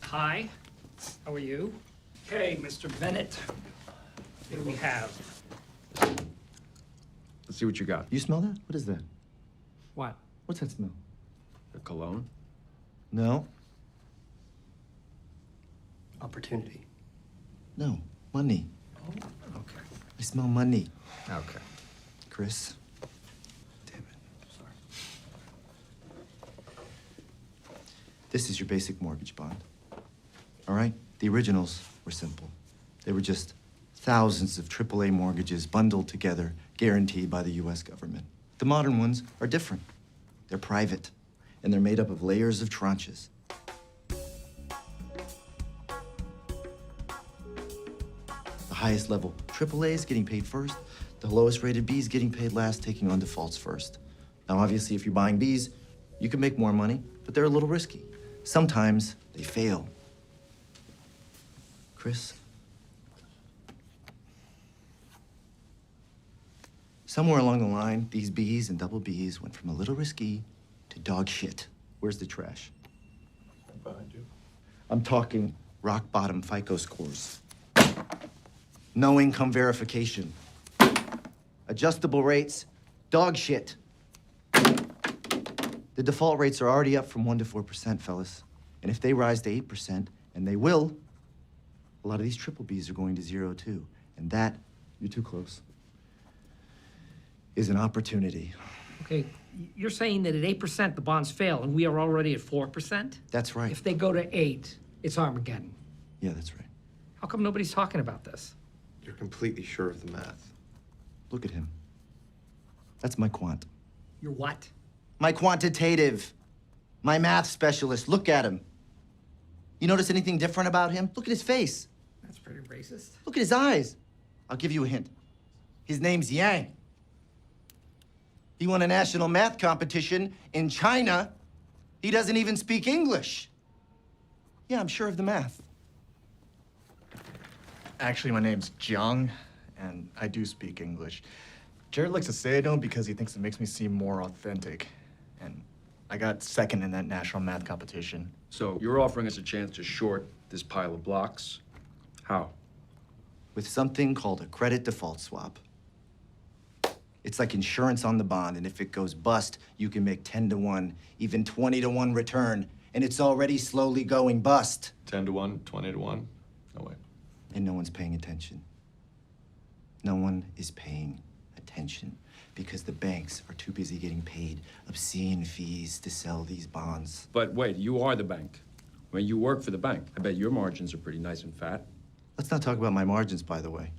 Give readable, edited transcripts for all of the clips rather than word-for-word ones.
Hi, how are you? Okay, Mr. Bennett, what do we have? Let's see what you got. You smell that? What is that? What? What's that smell? A cologne? No. Opportunity. No. Money. Oh, okay. I smell money. Okay. Chris. Damn it. Sorry. This is your basic mortgage bond. All right? The originals were simple. They were just thousands of AAA mortgages bundled together, guaranteed by the US government. The modern ones are different. They're private, and they're made up of layers of tranches. The highest level AAA is getting paid first. The lowest rated B is getting paid last, taking on defaults first. Now, obviously, if you're buying Bs, you can make more money, but they're a little risky. Sometimes they fail. Chris? Somewhere along the line, these Bs and double Bs went from a little risky to dog shit. Where's the trash? Behind you. I'm talking rock bottom FICO scores. No income verification. Adjustable rates, dog shit. The default rates are already up from 1% to 4%, fellas. And if they rise to 8%, and they will, a lot of these triple Bs are going to 0 too. And that, you're too close, is an opportunity. Okay, you're saying that at 8% the bonds fail and we are already at 4%? That's right. If they go to 8, it's Armageddon. Yeah, that's right. How come nobody's talking about this? You're completely sure of the math. Look at him. That's my quant. You're what? My quantitative. My math specialist. Look at him. You notice anything different about him? Look at his face. That's pretty racist. Look at his eyes. I'll give you a hint. His name's Yang. He won a national math competition in China. He doesn't even speak English. Yeah, I'm sure of the math. Actually, my name's Jiang, and I do speak English. Jared likes to say I don't because he thinks it makes me seem more authentic. And I got second in that national math competition. So you're offering us a chance to short this pile of blocks. How? With something called a credit default swap. It's like insurance on the bond, and if it goes bust, you can make 10 to 1, even 20 to 1 return, and it's already slowly going bust. 10 to 1, 20 to 1. No way. And no one's paying attention. No one is paying attention because the banks are too busy getting paid obscene fees to sell these bonds. But wait, you are the bank. When you work for the bank, I bet your margins are pretty nice and fat. Let's not talk about my margins, by the way.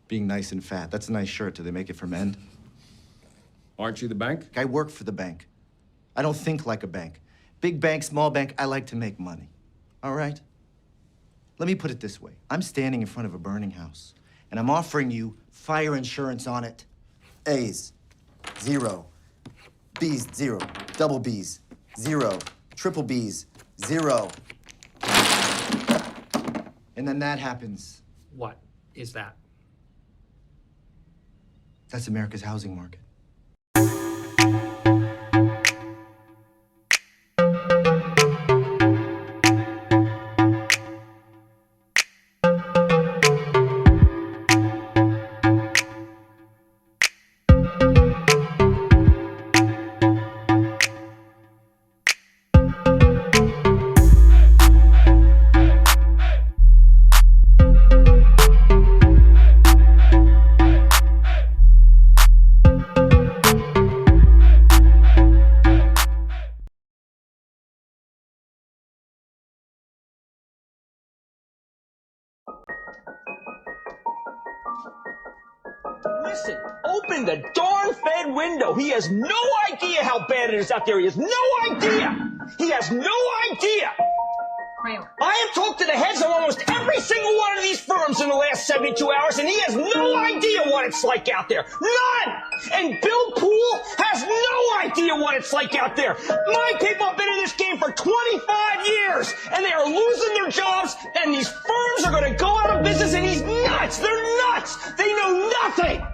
Being nice and fat, that's a nice shirt. Do they make it for men? Aren't you the bank? I work for the bank. I don't think like a bank. Big bank, small bank, I like to make money. All right? Let me put it this way. I'm standing in front of a burning house, and I'm offering you fire insurance on it. A's, 0. B's, 0. Double B's, 0. Triple B's, 0. And then that happens. What is that? That's America's housing market. Listen, open the darn Fed window. He has no idea how bad it is out there. He has no idea. He has no idea. Kramer. I have talked to the heads of almost every single one of these firms in the last 72 hours, and he has no idea what it's like out there. None! And Bill Poole has no idea what it's like out there. My people have been in this game for 25 years, and they are losing their jobs, and these firms are going to go out of business, and he's nuts! They're nuts! They know nothing!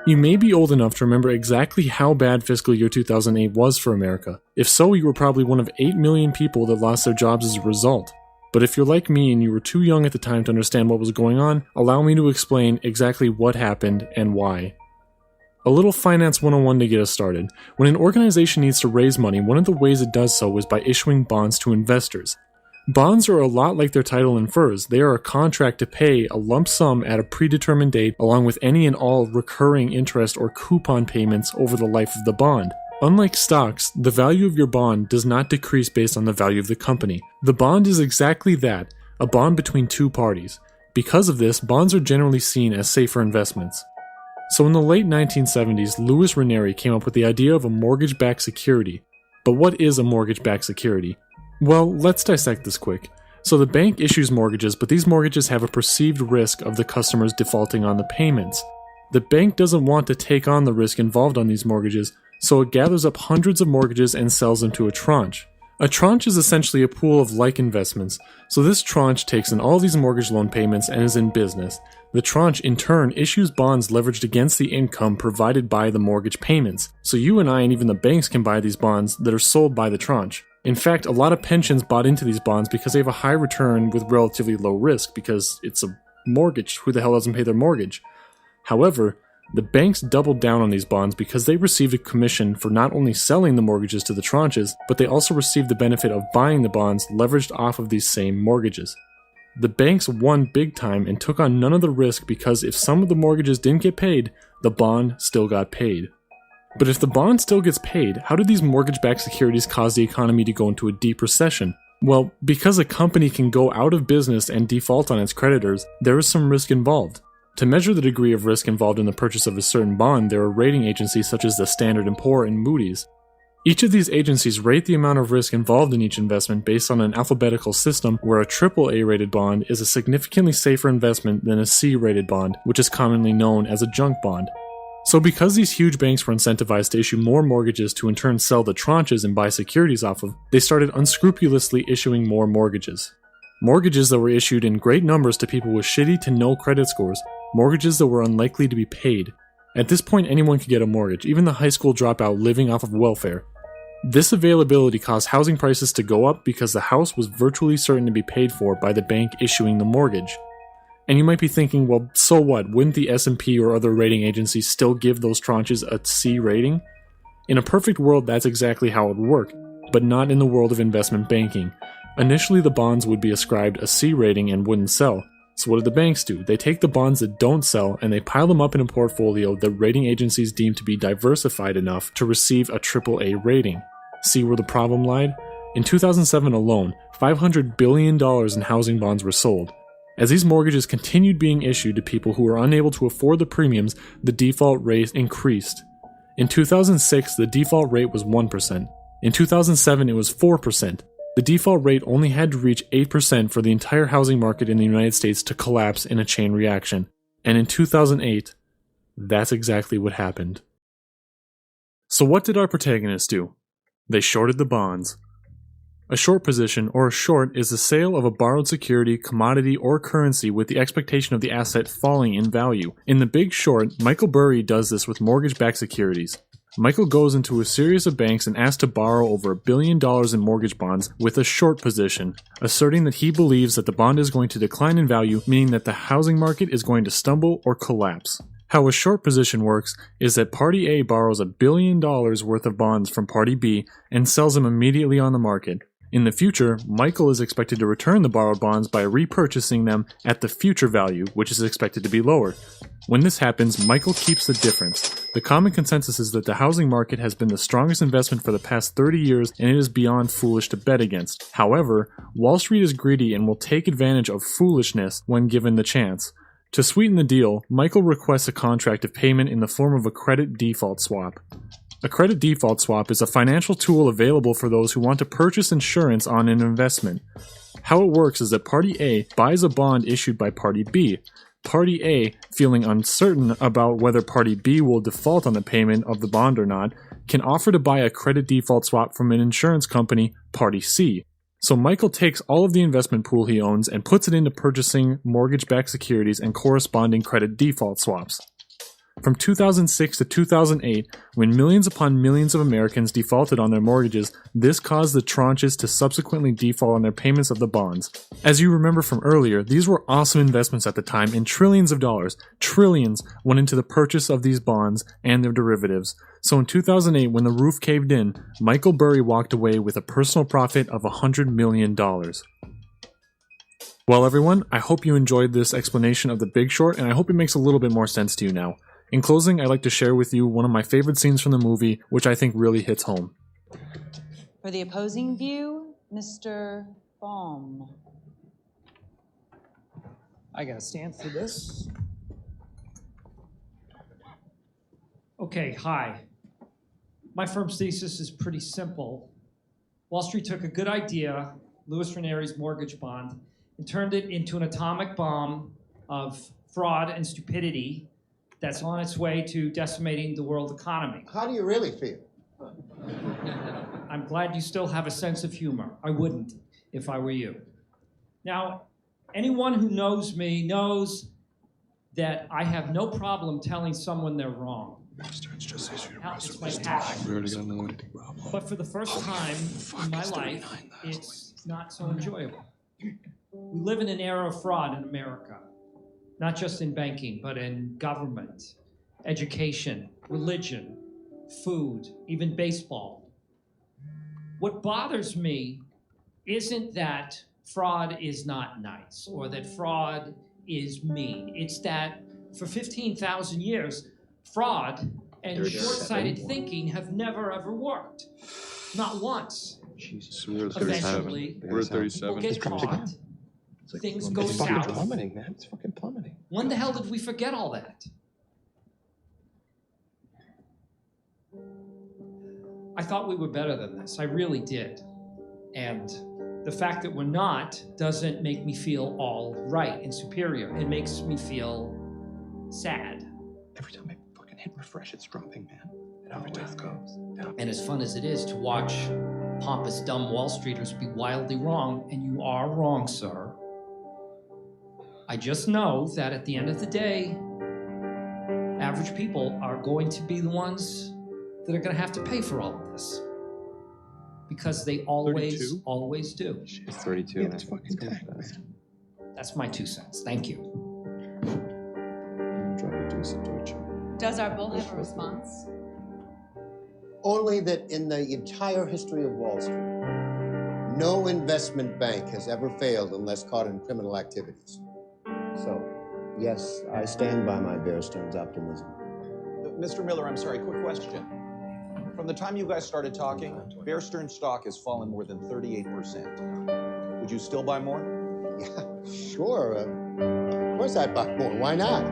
You may be old enough to remember exactly how bad fiscal year 2008 was for America. If so, you were probably one of 8 million people that lost their jobs as a result. But if you're like me and you were too young at the time to understand what was going on, allow me to explain exactly what happened and why. A little Finance 101 to get us started. When an organization needs to raise money, one of the ways it does so is by issuing bonds to investors. Bonds are a lot like their title infers. They are a contract to pay a lump sum at a predetermined date along with any and all recurring interest or coupon payments over the life of the bond. Unlike stocks, the value of your bond does not decrease based on the value of the company. The bond is exactly that, a bond between two parties. Because of this, bonds are generally seen as safer investments. So in the late 1970s, Louis Ranieri came up with the idea of a mortgage-backed security. But what is a mortgage-backed security? Well, let's dissect this quick. So the bank issues mortgages, but these mortgages have a perceived risk of the customers defaulting on the payments. The bank doesn't want to take on the risk involved on these mortgages, so it gathers up hundreds of mortgages and sells them to a tranche. A tranche is essentially a pool of like investments, so this tranche takes in all these mortgage loan payments and is in business. The tranche in turn issues bonds leveraged against the income provided by the mortgage payments, so you and I and even the banks can buy these bonds that are sold by the tranche. In fact, a lot of pensions bought into these bonds because they have a high return with relatively low risk because it's a mortgage. Who the hell doesn't pay their mortgage? However, the banks doubled down on these bonds because they received a commission for not only selling the mortgages to the tranches, but they also received the benefit of buying the bonds leveraged off of these same mortgages. The banks won big time and took on none of the risk because if some of the mortgages didn't get paid, the bond still got paid. But if the bond still gets paid, how did these mortgage-backed securities cause the economy to go into a deep recession? Well, because a company can go out of business and default on its creditors, there is some risk involved. To measure the degree of risk involved in the purchase of a certain bond, there are rating agencies such as the Standard & Poor and Moody's. Each of these agencies rate the amount of risk involved in each investment based on an alphabetical system where a AAA rated bond is a significantly safer investment than a C-rated bond, which is commonly known as a junk bond. So because these huge banks were incentivized to issue more mortgages to in turn sell the tranches and buy securities off of, they started unscrupulously issuing more mortgages. Mortgages that were issued in great numbers to people with shitty to no credit scores, mortgages that were unlikely to be paid. At this point, anyone could get a mortgage, even the high school dropout living off of welfare. This availability caused housing prices to go up because the house was virtually certain to be paid for by the bank issuing the mortgage. And you might be thinking, well, so what? Wouldn't the S&P or other rating agencies still give those tranches a C rating? In a perfect world, that's exactly how it would work, but not in the world of investment banking. Initially, the bonds would be ascribed a C rating and wouldn't sell. So what do the banks do? They take the bonds that don't sell and they pile them up in a portfolio that rating agencies deem to be diversified enough to receive a AAA rating. See where the problem lied? In 2007 alone, $500 billion in housing bonds were sold. As these mortgages continued being issued to people who were unable to afford the premiums, the default rate increased. In 2006, the default rate was 1%. In 2007, it was 4%. The default rate only had to reach 8% for the entire housing market in the United States to collapse in a chain reaction. And in 2008, that's exactly what happened. So what did our protagonists do? They shorted the bonds. A short position, or a short, is the sale of a borrowed security, commodity, or currency with the expectation of the asset falling in value. In The Big Short, Michael Burry does this with mortgage-backed securities. Michael goes into a series of banks and asks to borrow over $1 billion in mortgage bonds with a short position, asserting that he believes that the bond is going to decline in value, meaning that the housing market is going to stumble or collapse. How a short position works is that Party A borrows $1 billion worth of bonds from Party B and sells them immediately on the market. In the future, Michael is expected to return the borrowed bonds by repurchasing them at the future value, which is expected to be lower. When this happens, Michael keeps the difference. The common consensus is that the housing market has been the strongest investment for the past 30 years and it is beyond foolish to bet against. However, Wall Street is greedy and will take advantage of foolishness when given the chance. To sweeten the deal, Michael requests a contract of payment in the form of a credit default swap. A credit default swap is a financial tool available for those who want to purchase insurance on an investment. How it works is that Party A buys a bond issued by Party B. Party A, feeling uncertain about whether Party B will default on the payment of the bond or not, can offer to buy a credit default swap from an insurance company, Party C. So Michael takes all of the investment pool he owns and puts it into purchasing mortgage-backed securities and corresponding credit default swaps. From 2006 to 2008, when millions upon millions of Americans defaulted on their mortgages, this caused the tranches to subsequently default on their payments of the bonds. As you remember from earlier, these were awesome investments at the time, and trillions of dollars, trillions, went into the purchase of these bonds and their derivatives. So in 2008, when the roof caved in, Michael Burry walked away with a personal profit of $100 million. Well, everyone, I hope you enjoyed this explanation of The Big Short, and I hope it makes a little bit more sense to you now. In closing, I'd like to share with you one of my favorite scenes from the movie, which I think really hits home. For the opposing view, Mr. Baum. I gotta stand for this. Okay, hi. My firm's thesis is pretty simple. Wall Street took a good idea, Louis Ranieri's mortgage bond, and turned it into an atomic bomb of fraud and stupidity that's on its way to decimating the world economy. How do you really feel? I'm glad you still have a sense of humor. I wouldn't if I were you. Now, anyone who knows me knows that I have no problem telling someone they're wrong. Hell, it's my passion. But for the first time in my life, it's not so enjoyable. We live in an era of fraud in America. Not just in banking, but in government, education, religion, food, even baseball. What bothers me isn't that fraud is not nice or that fraud is mean. It's that for 15,000 years, fraud and short-sighted thinking have never ever worked. Not once. Jesus, we're at Eventually, 37. We're at 37. we'll get caught. Things go It's fucking south. plummeting, man. It's fucking plummeting. When the hell did we forget all that? I thought we were better than this. I really did. And the fact that we're not doesn't make me feel all right and superior. It makes me feel sad. Every time I fucking hit refresh, it's dropping, man. It always goes down. And as fun as it is to watch pompous, dumb Wall Streeters be wildly wrong, and you are wrong, sir, I just know that at the end of the day, average people are going to be the ones that are going to have to pay for all of this. Because they always, 32? always do. It's 32. Yeah, that's fucking tax, man. That's my 2 cents. Thank you. I'm trying to do Satoshi. Does our bull have a response? Only that in the entire history of Wall Street, no investment bank has ever failed unless caught in criminal activities. So, yes, I stand by my Bear Stearns optimism. Mr. Miller, I'm sorry, quick question. From the time you guys started talking, Bear Stearns stock has fallen more than 38%. Would you still buy more? Yeah, sure. Of course I'd buy more. Why not?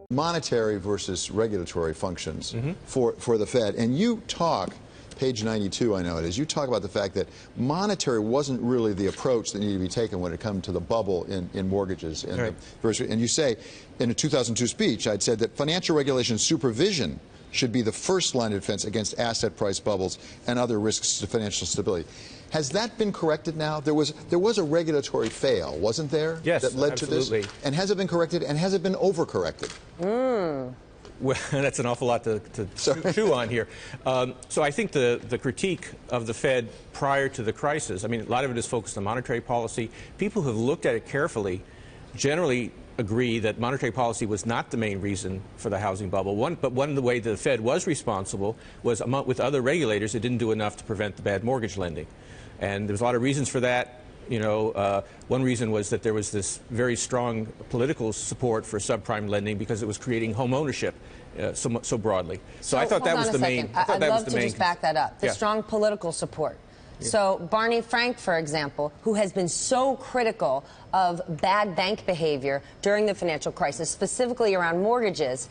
Monetary versus regulatory functions for the Fed. And you talk, page 92 I know it is, you talk about the fact that monetary wasn't really the approach that needed to be taken when it comes to the bubble in mortgages. And, and you say, in a 2002 speech, I'd said that financial regulation supervision should be the first line of defense against asset price bubbles and other risks to financial stability. Has that been corrected now? There was a regulatory fail, wasn't there? Yes, that led absolutely. to this? And has it been corrected, and has it been overcorrected? Well, that's an awful lot to chew on here. So I think the critique of the Fed prior to the crisis, I mean, a lot of it is focused on monetary policy. People who have looked at it carefully generally agree that monetary policy was not the main reason for the housing bubble. But one of the ways the Fed was responsible was, with other regulators, it didn't do enough to prevent the bad mortgage lending. And there's a lot of reasons for that. You know, one reason was that there was this very strong political support for subprime lending because it was creating home ownership so broadly. So I thought that was the main. I'd love to just back that up. The strong political support. So Barney Frank, for example, who has been so critical of bad bank behavior during the financial crisis, specifically around mortgages,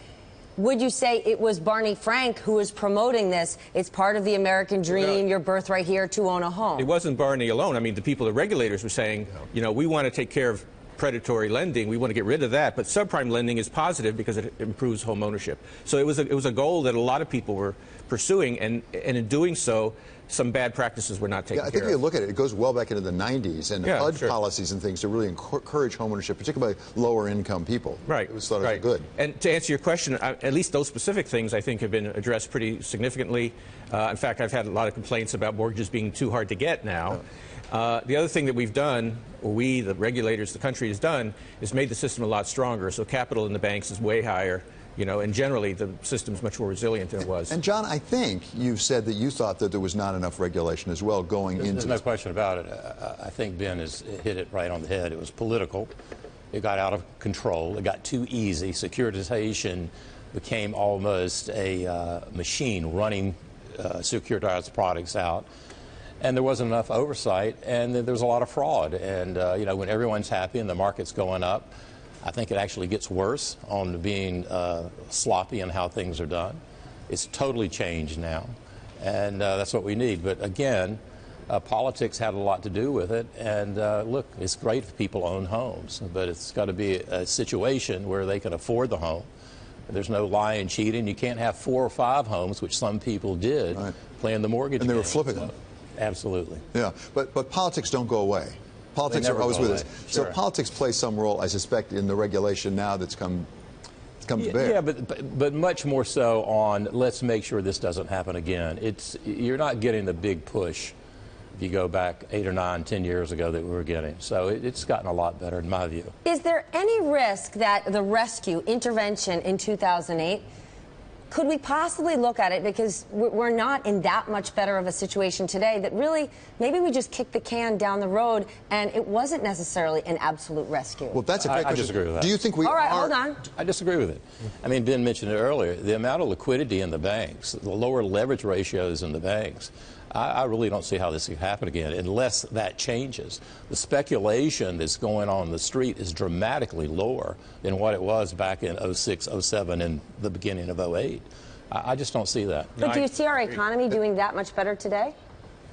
would you say it was Barney Frank who was promoting this? It's part of the American dream, your birthright here to own a home. It wasn't Barney alone. I mean, the regulators were saying, you know, we want to take care of predatory lending. We want to get rid of that. But subprime lending is positive because it improves home ownership. So it was a goal that a lot of people were pursuing, and in doing so, some bad practices were not taken care of. I think if you look at it, it goes well back into the 90s and HUD sure. policies and things to really encourage home ownership, particularly lower income people. Right. It was thought it was good. And to answer your question, at least those specific things I think have been addressed pretty significantly. In fact, I've had a lot of complaints about mortgages being too hard to get now. The other thing that we've done, or we, the regulators, the country has done, is made the system a lot stronger. So capital in the banks is way higher. You know, and generally the system's much more resilient than it was. And John, I think you said that you thought that there was not enough regulation as well going into There's no question about it. I think Ben has hit it right on the head. It was political. It got out of control. It got too easy. Securitization became almost a machine running securitized products out. And there wasn't enough oversight, and there was a lot of fraud. And, you know, when everyone's happy and the market's going up, I think it actually gets worse on being sloppy in how things are done. It's totally changed now, and that's what we need. But again, politics had a lot to do with it. And look, it's great if people own homes, but it's got to be a situation where they can afford the home. There's no lying, cheating. You can't have 4 or 5 homes, which some people did, playing the mortgage and they game. were flipping them. Absolutely. Yeah, but politics don't go away. Politics are always with us. Sure. So politics plays some role, I suspect, in the regulation now that's come to bear. Yeah, but much more so on let's make sure this doesn't happen again. You're not getting the big push if you go back 8 or 9, 10 years ago that we were getting. So it's gotten a lot better in my view. Is there any risk that the rescue intervention in 2008, could we possibly look at it, because we're not in that much better of a situation today, that really maybe we just kicked the can down the road and it wasn't necessarily an absolute rescue? Well, that's a great question. I disagree with that. Do you think we All right, hold on. I disagree with it. I mean, Ben mentioned it earlier. The amount of liquidity in the banks, the lower leverage ratios in the banks, I really don't see how this could happen again unless that changes. The speculation that's going on in the street is dramatically lower than what it was back in 06, 07, and the beginning of 08. I just don't see that. But do you see our economy doing that much better today?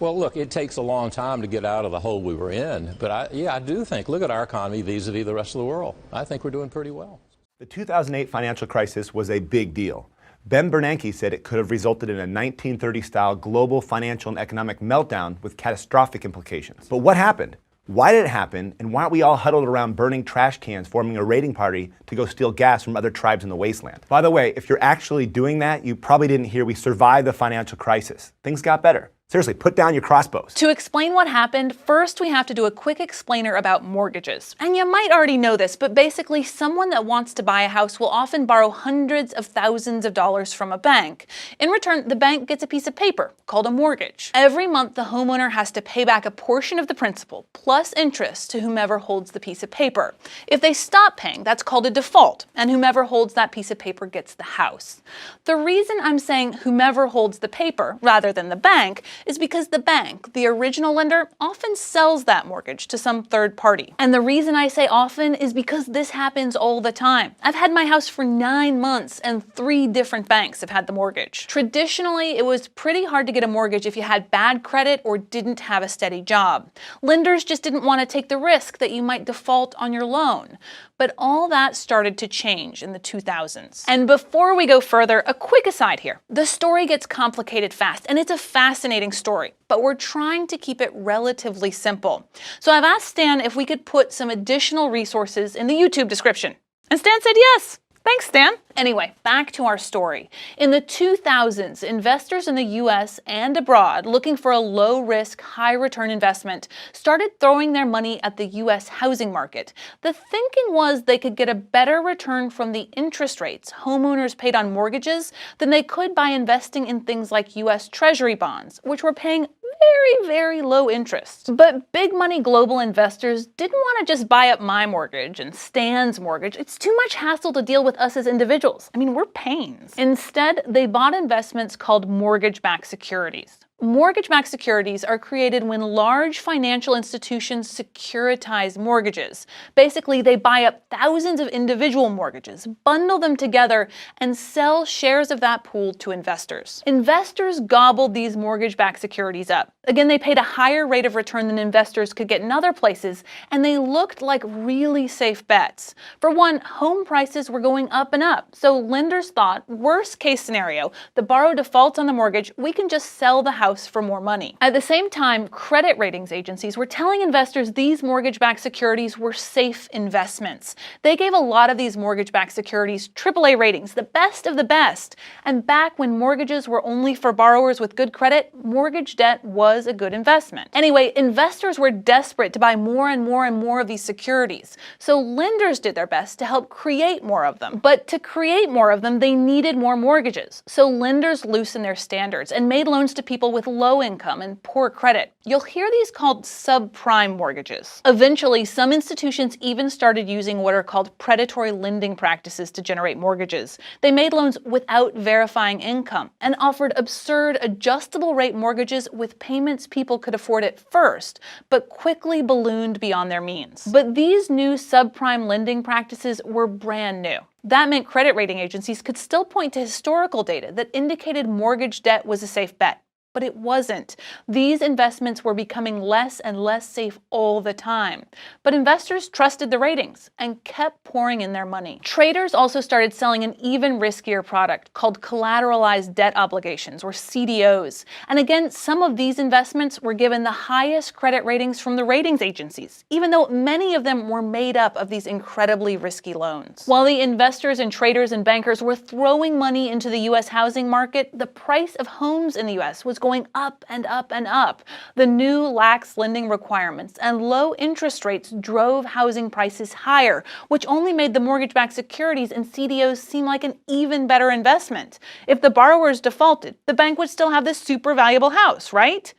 Well, look, it takes a long time to get out of the hole we were in. But I do think, look at our economy vis-a-vis the rest of the world. I think we're doing pretty well. The 2008 financial crisis was a big deal. Ben Bernanke said it could have resulted in a 1930-style global financial and economic meltdown with catastrophic implications. But what happened? Why did it happen, and why aren't we all huddled around burning trash cans, forming a raiding party to go steal gas from other tribes in the wasteland? By the way, if you're actually doing that, you probably didn't hear we survived the financial crisis. Things got better. Seriously, put down your crossbows. To explain what happened, first we have to do a quick explainer about mortgages. And you might already know this, but basically someone that wants to buy a house will often borrow hundreds of thousands of dollars from a bank. In return, the bank gets a piece of paper called a mortgage. Every month, the homeowner has to pay back a portion of the principal plus interest to whomever holds the piece of paper. If they stop paying, that's called a default, and whomever holds that piece of paper gets the house. The reason I'm saying whomever holds the paper rather than the bank is because the bank, the original lender, often sells that mortgage to some third party. And the reason I say often is because this happens all the time. I've had my house for 9 months and 3 different banks have had the mortgage. Traditionally, it was pretty hard to get a mortgage if you had bad credit or didn't have a steady job. Lenders just didn't want to take the risk that you might default on your loan. But all that started to change in the 2000s. And before we go further, a quick aside here. The story gets complicated fast, and it's a fascinating story, but we're trying to keep it relatively simple. So I've asked Stan if we could put some additional resources in the YouTube description. And Stan said yes. Thanks, Stan. Anyway, back to our story. In the 2000s, investors in the US and abroad looking for a low-risk, high-return investment started throwing their money at the US housing market. The thinking was they could get a better return from the interest rates homeowners paid on mortgages than they could by investing in things like US Treasury bonds, which were paying very, very low interest. But big money global investors didn't want to just buy up my mortgage and Stan's mortgage. It's too much hassle to deal with us as individuals. I mean, we're pains. Instead, they bought investments called mortgage-backed securities. Mortgage-backed securities are created when large financial institutions securitize mortgages. Basically, they buy up thousands of individual mortgages, bundle them together, and sell shares of that pool to investors. Investors gobbled these mortgage-backed securities up. Again, they paid a higher rate of return than investors could get in other places, and they looked like really safe bets. For one, home prices were going up and up, so lenders thought, worst case scenario, the borrower defaults on the mortgage, we can just sell the house for more money. At the same time, credit ratings agencies were telling investors these mortgage-backed securities were safe investments. They gave a lot of these mortgage-backed securities AAA ratings, the best of the best. And back when mortgages were only for borrowers with good credit, mortgage debt was a good investment. Anyway, investors were desperate to buy more and more and more of these securities, so lenders did their best to help create more of them. But to create more of them, they needed more mortgages. So lenders loosened their standards and made loans to people with low income and poor credit. You'll hear these called subprime mortgages. Eventually, some institutions even started using what are called predatory lending practices to generate mortgages. They made loans without verifying income and offered absurd adjustable rate mortgages with payments people could afford at first, but quickly ballooned beyond their means. But these new subprime lending practices were brand new. That meant credit rating agencies could still point to historical data that indicated mortgage debt was a safe bet. But it wasn't. These investments were becoming less and less safe all the time. But investors trusted the ratings and kept pouring in their money. Traders also started selling an even riskier product called collateralized debt obligations, or CDOs. And again, some of these investments were given the highest credit ratings from the ratings agencies, even though many of them were made up of these incredibly risky loans. While the investors and traders and bankers were throwing money into the US housing market, the price of homes in the US was going up and up and up. The new lax lending requirements and low interest rates drove housing prices higher, which only made the mortgage-backed securities and CDOs seem like an even better investment. If the borrowers defaulted, the bank would still have this super valuable house, right?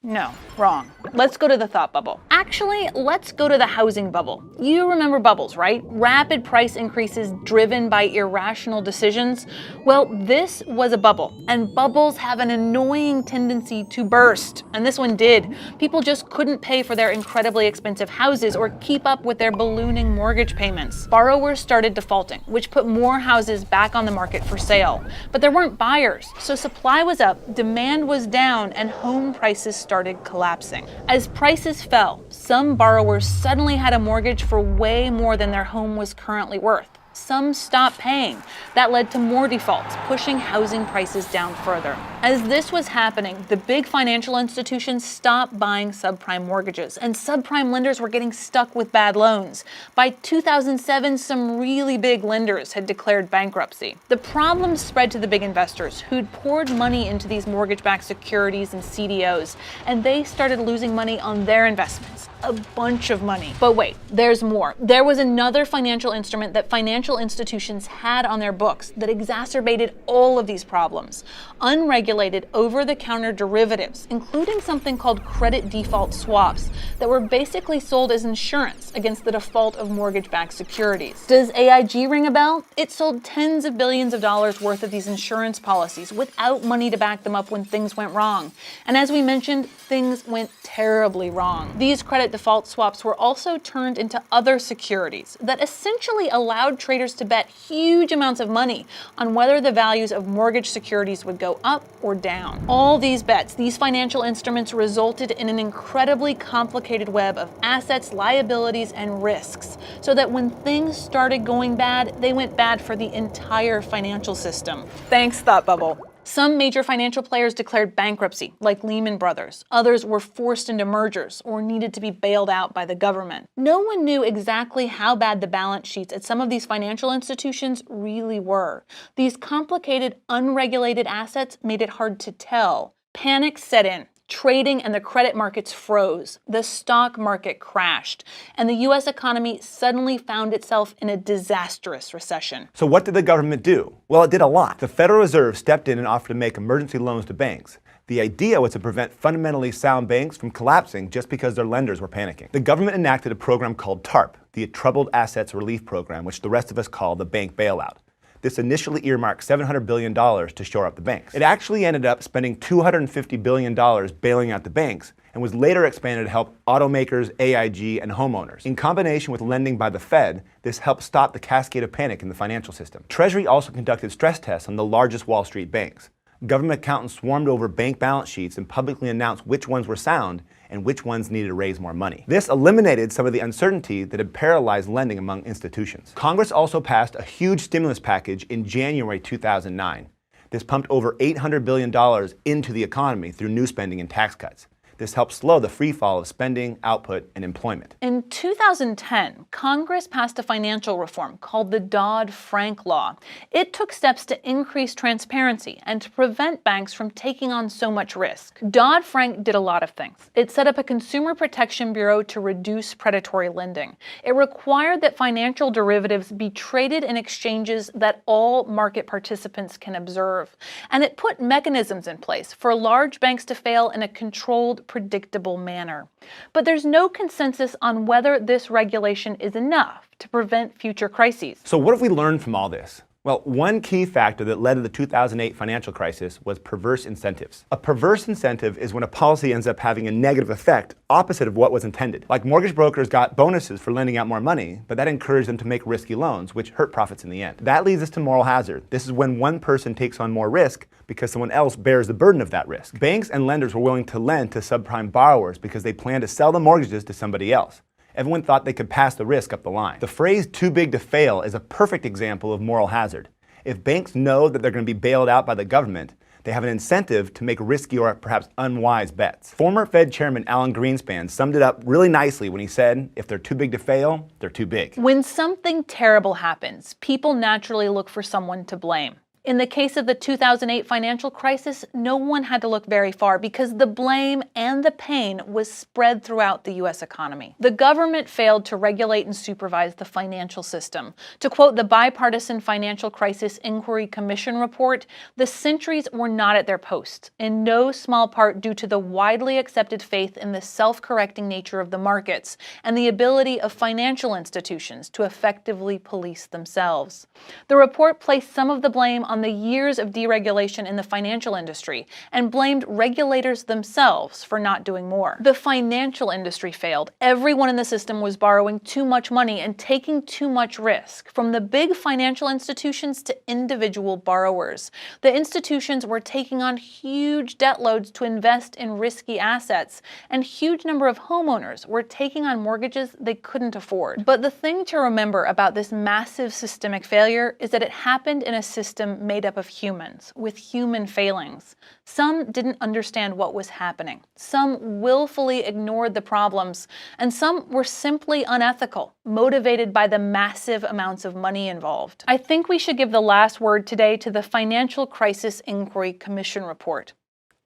No, wrong. Let's go to the thought bubble. Actually, let's go to the housing bubble. You remember bubbles, right? Rapid price increases driven by irrational decisions. Well, this was a bubble, and bubbles have an annoying tendency to burst. And this one did. People just couldn't pay for their incredibly expensive houses or keep up with their ballooning mortgage payments. Borrowers started defaulting, which put more houses back on the market for sale. But there weren't buyers, so supply was up, demand was down, and home prices started collapsing. As prices fell, some borrowers suddenly had a mortgage for way more than their home was currently worth. Some stopped paying. That led to more defaults, pushing housing prices down further. As this was happening, the big financial institutions stopped buying subprime mortgages, and subprime lenders were getting stuck with bad loans. By 2007, some really big lenders had declared bankruptcy. The problem spread to the big investors who'd poured money into these mortgage-backed securities and CDOs, and they started losing money on their investments. A bunch of money. But wait, there's more. There was another financial instrument that financial institutions had on their books that exacerbated all of these problems. Unregulated over-the-counter derivatives, including something called credit default swaps that were basically sold as insurance against the default of mortgage-backed securities. Does AIG ring a bell? It sold tens of billions of dollars worth of these insurance policies without money to back them up when things went wrong. And as we mentioned, things went terribly wrong. These credit default swaps were also turned into other securities that essentially allowed traders to bet huge amounts of money on whether the values of mortgage securities would go up or down. All these bets, these financial instruments, resulted in an incredibly complicated web of assets, liabilities, and risks, so that when things started going bad, they went bad for the entire financial system. Thanks, Thought Bubble. Some major financial players declared bankruptcy, like Lehman Brothers. Others were forced into mergers or needed to be bailed out by the government. No one knew exactly how bad the balance sheets at some of these financial institutions really were. These complicated, unregulated assets made it hard to tell. Panic set in. Trading and the credit markets froze, the stock market crashed, and the US economy suddenly found itself in a disastrous recession. So what did the government do? Well, it did a lot. The Federal Reserve stepped in and offered to make emergency loans to banks. The idea was to prevent fundamentally sound banks from collapsing just because their lenders were panicking. The government enacted a program called TARP, the Troubled Assets Relief Program, which the rest of us call the bank bailout. this initially earmarked $700 billion to shore up the banks. It actually ended up spending $250 billion bailing out the banks, and was later expanded to help automakers, AIG, and homeowners. In combination with lending by the Fed, this helped stop the cascade of panic in the financial system. Treasury also conducted stress tests on the largest Wall Street banks. Government accountants swarmed over bank balance sheets and publicly announced which ones were sound and which ones needed to raise more money. This eliminated some of the uncertainty that had paralyzed lending among institutions. Congress also passed a huge stimulus package in January 2009. This pumped over $800 billion into the economy through new spending and tax cuts. This helped slow the free fall of spending, output, and employment. In 2010, Congress passed a financial reform called the Dodd-Frank Law. It took steps to increase transparency and to prevent banks from taking on so much risk. Dodd-Frank did a lot of things. It set up a Consumer Protection Bureau to reduce predatory lending. It required that financial derivatives be traded in exchanges that all market participants can observe. And it put mechanisms in place for large banks to fail in a controlled, predictable manner. But there's no consensus on whether this regulation is enough to prevent future crises. So what have we learned from all this? Well, one key factor that led to the 2008 financial crisis was perverse incentives. A perverse incentive is when a policy ends up having a negative effect opposite of what was intended. Like mortgage brokers got bonuses for lending out more money, but that encouraged them to make risky loans, which hurt profits in the end. That leads us to moral hazard. This is when one person takes on more risk because someone else bears the burden of that risk. Banks and lenders were willing to lend to subprime borrowers because they planned to sell the mortgages to somebody else. Everyone thought they could pass the risk up the line. The phrase "too big to fail" is a perfect example of moral hazard. If banks know that they're going to be bailed out by the government, they have an incentive to make risky or perhaps unwise bets. Former Fed Chairman Alan Greenspan summed it up really nicely when he said, if they're too big to fail, they're too big. When something terrible happens, people naturally look for someone to blame. In the case of the 2008 financial crisis, no one had to look very far because the blame and the pain was spread throughout the US economy. The government failed to regulate and supervise the financial system. To quote the Bipartisan Financial Crisis Inquiry Commission report, the sentries were not at their post, in no small part due to the widely accepted faith in the self-correcting nature of the markets and the ability of financial institutions to effectively police themselves. The report placed some of the blame on the years of deregulation in the financial industry and blamed regulators themselves for not doing more. The financial industry failed. Everyone in the system was borrowing too much money and taking too much risk, from the big financial institutions to individual borrowers. The institutions were taking on huge debt loads to invest in risky assets, and huge number of homeowners were taking on mortgages they couldn't afford. But the thing to remember about this massive systemic failure is that it happened in a system made up of humans, with human failings. Some didn't understand what was happening. Some willfully ignored the problems, and some were simply unethical, motivated by the massive amounts of money involved. I think we should give the last word today to the Financial Crisis Inquiry Commission report.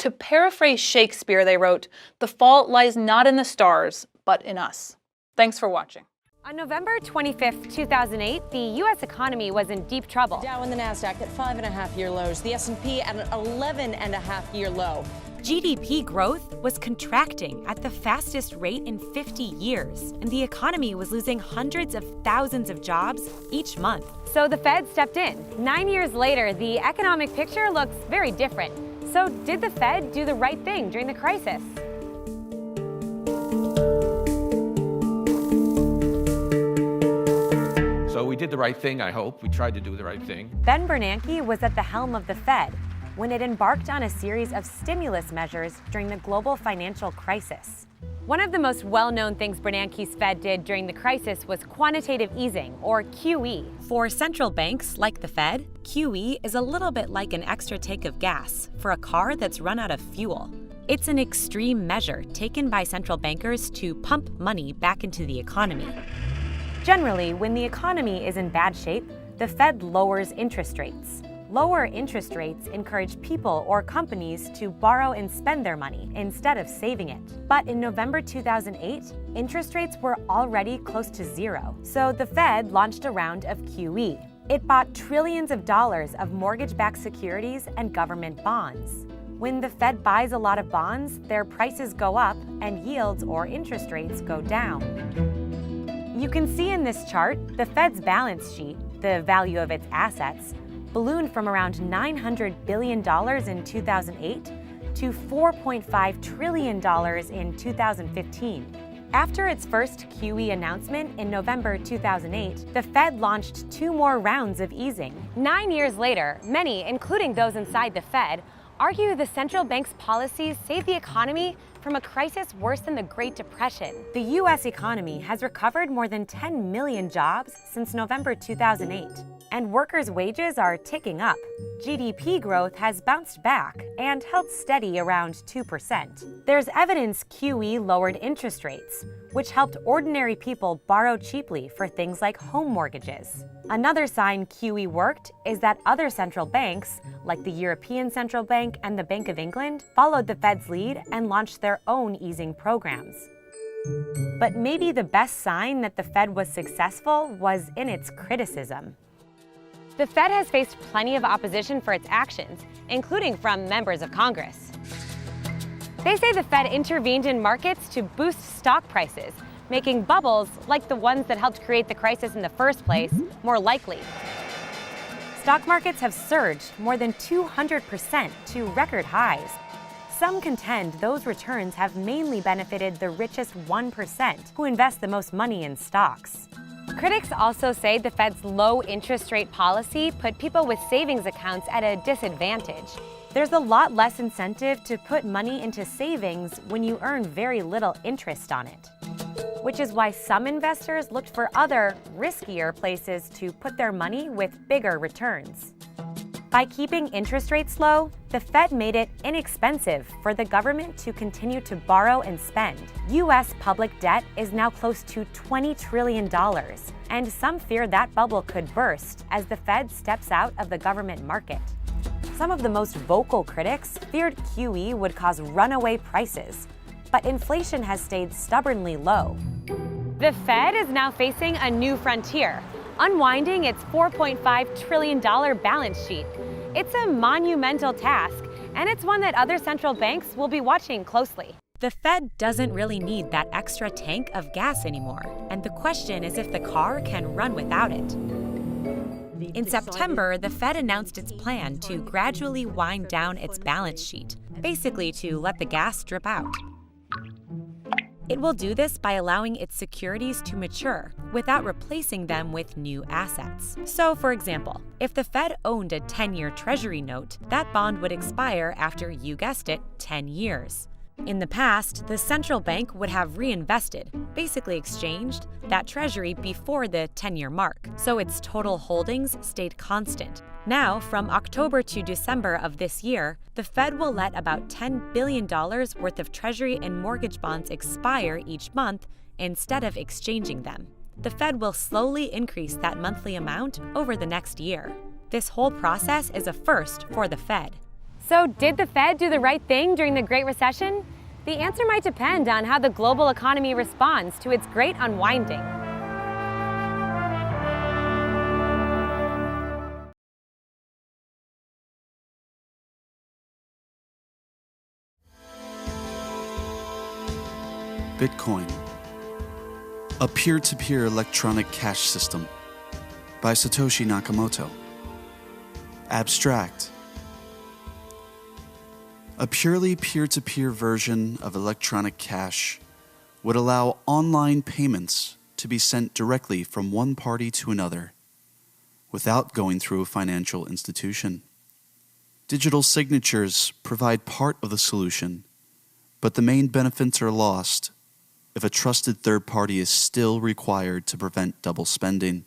To paraphrase Shakespeare, they wrote, "The fault lies not in the stars, but in us." Thanks for watching. On November 25th, 2008, the U.S. economy was in deep trouble. Dow and the NASDAQ at 5.5-year lows, the S&P at an 11.5-year low. GDP growth was contracting at the fastest rate in 50 years, and the economy was losing hundreds of thousands of jobs each month. So the Fed stepped in. 9 years later, the economic picture looks very different. So did the Fed do the right thing during the crisis? So we did the right thing, I hope. We tried to do the right thing. Ben Bernanke was at the helm of the Fed when it embarked on a series of stimulus measures during the global financial crisis. One of the most well-known things Bernanke's Fed did during the crisis was quantitative easing, or QE. For central banks like the Fed, QE is a little bit like an extra tank of gas for a car that's run out of fuel. It's an extreme measure taken by central bankers to pump money back into the economy. Generally, when the economy is in bad shape, the Fed lowers interest rates. Lower interest rates encourage people or companies to borrow and spend their money instead of saving it. But in November 2008, interest rates were already close to zero, so the Fed launched a round of QE. It bought trillions of dollars of mortgage-backed securities and government bonds. When the Fed buys a lot of bonds, their prices go up and yields or interest rates go down. You can see in this chart the Fed's balance sheet, the value of its assets, ballooned from around $900 billion in 2008 to $4.5 trillion in 2015. After its first QE announcement in November 2008, the Fed launched 2 more rounds of easing. 9 years later, many, including those inside the Fed, argue the central bank's policies saved the economy from a crisis worse than the Great Depression. The U.S. economy has recovered more than 10 million jobs since November 2008, and workers' wages are ticking up. GDP growth has bounced back and held steady around 2%. There's evidence QE lowered interest rates, which helped ordinary people borrow cheaply for things like home mortgages. Another sign QE worked is that other central banks, like the European Central Bank and the Bank of England, followed the Fed's lead and launched their own easing programs. But maybe the best sign that the Fed was successful was in its criticism. The Fed has faced plenty of opposition for its actions, including from members of Congress. They say the Fed intervened in markets to boost stock prices, making bubbles, like the ones that helped create the crisis in the first place, more likely. Stock markets have surged more than 200% to record highs. Some contend those returns have mainly benefited the richest 1% who invest the most money in stocks. Critics also say the Fed's low interest rate policy put people with savings accounts at a disadvantage. There's a lot less incentive to put money into savings when you earn very little interest on it, which is why some investors looked for other, riskier places to put their money with bigger returns. By keeping interest rates low, the Fed made it inexpensive for the government to continue to borrow and spend. U.S. public debt is now close to $20 trillion, and some fear that bubble could burst as the Fed steps out of the government market. Some of the most vocal critics feared QE would cause runaway prices, but inflation has stayed stubbornly low. The Fed is now facing a new frontier, unwinding its $4.5 trillion balance sheet. It's a monumental task, and it's one that other central banks will be watching closely. The Fed doesn't really need that extra tank of gas anymore, and the question is if the car can run without it. In September, the Fed announced its plan to gradually wind down its balance sheet, basically to let the gas drip out. It will do this by allowing its securities to mature without replacing them with new assets. So, for example, if the Fed owned a 10-year Treasury note, that bond would expire after, you guessed it, 10 years. In the past, the central bank would have reinvested, basically exchanged, that Treasury before the 10-year mark, so its total holdings stayed constant. Now, from October to December of this year, the Fed will let about $10 billion worth of Treasury and mortgage bonds expire each month instead of exchanging them. The Fed will slowly increase that monthly amount over the next year. This whole process is a first for the Fed. So, did the Fed do the right thing during the Great Recession? The answer might depend on how the global economy responds to its great unwinding. Bitcoin, a peer-to-peer electronic cash system by Satoshi Nakamoto. Abstract, a purely peer-to-peer version of electronic cash would allow online payments to be sent directly from one party to another without going through a financial institution. Digital signatures provide part of the solution, but the main benefits are lost if a trusted third party is still required to prevent double spending.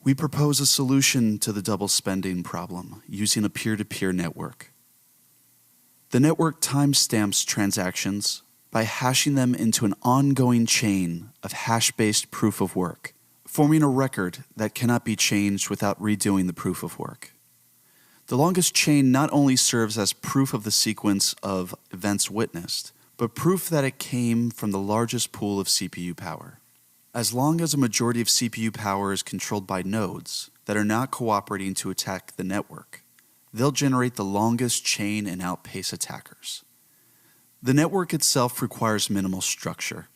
We propose a solution to the double spending problem using a peer-to-peer network. The network timestamps transactions by hashing them into an ongoing chain of hash-based proof of work, forming a record that cannot be changed without redoing the proof of work. The longest chain not only serves as proof of the sequence of events witnessed, but proof that it came from the largest pool of CPU power. As long as a majority of CPU power is controlled by nodes that are not cooperating to attack the network, they'll generate the longest chain and outpace attackers. The network itself requires minimal structure.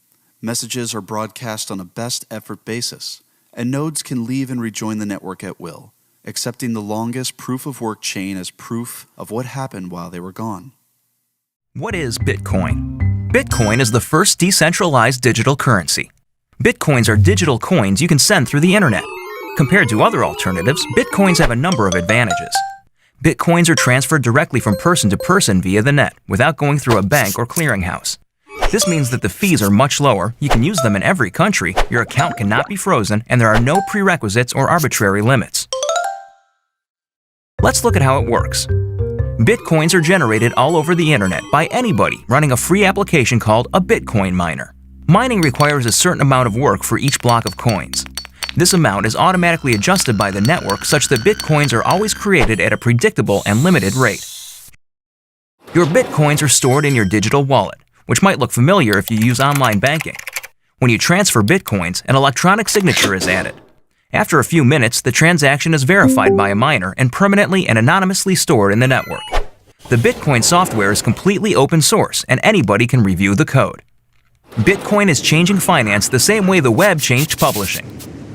Messages are broadcast on a best effort basis, and nodes can leave and rejoin the network at will, accepting the longest proof of work chain as proof of what happened while they were gone. What is Bitcoin? Bitcoin is the first decentralized digital currency. Bitcoins are digital coins you can send through the internet. Compared to other alternatives, Bitcoins have a number of advantages. Bitcoins are transferred directly from person to person via the net, without going through a bank or clearinghouse. This means that the fees are much lower, you can use them in every country, your account cannot be frozen, and there are no prerequisites or arbitrary limits. Let's look at how it works. Bitcoins are generated all over the internet by anybody running a free application called a Bitcoin miner. Mining requires a certain amount of work for each block of coins. This amount is automatically adjusted by the network such that Bitcoins are always created at a predictable and limited rate. Your Bitcoins are stored in your digital wallet, which might look familiar if you use online banking. When you transfer Bitcoins, an electronic signature is added. After a few minutes, the transaction is verified by a miner and permanently and anonymously stored in the network. The Bitcoin software is completely open source and anybody can review the code. Bitcoin is changing finance the same way the web changed publishing.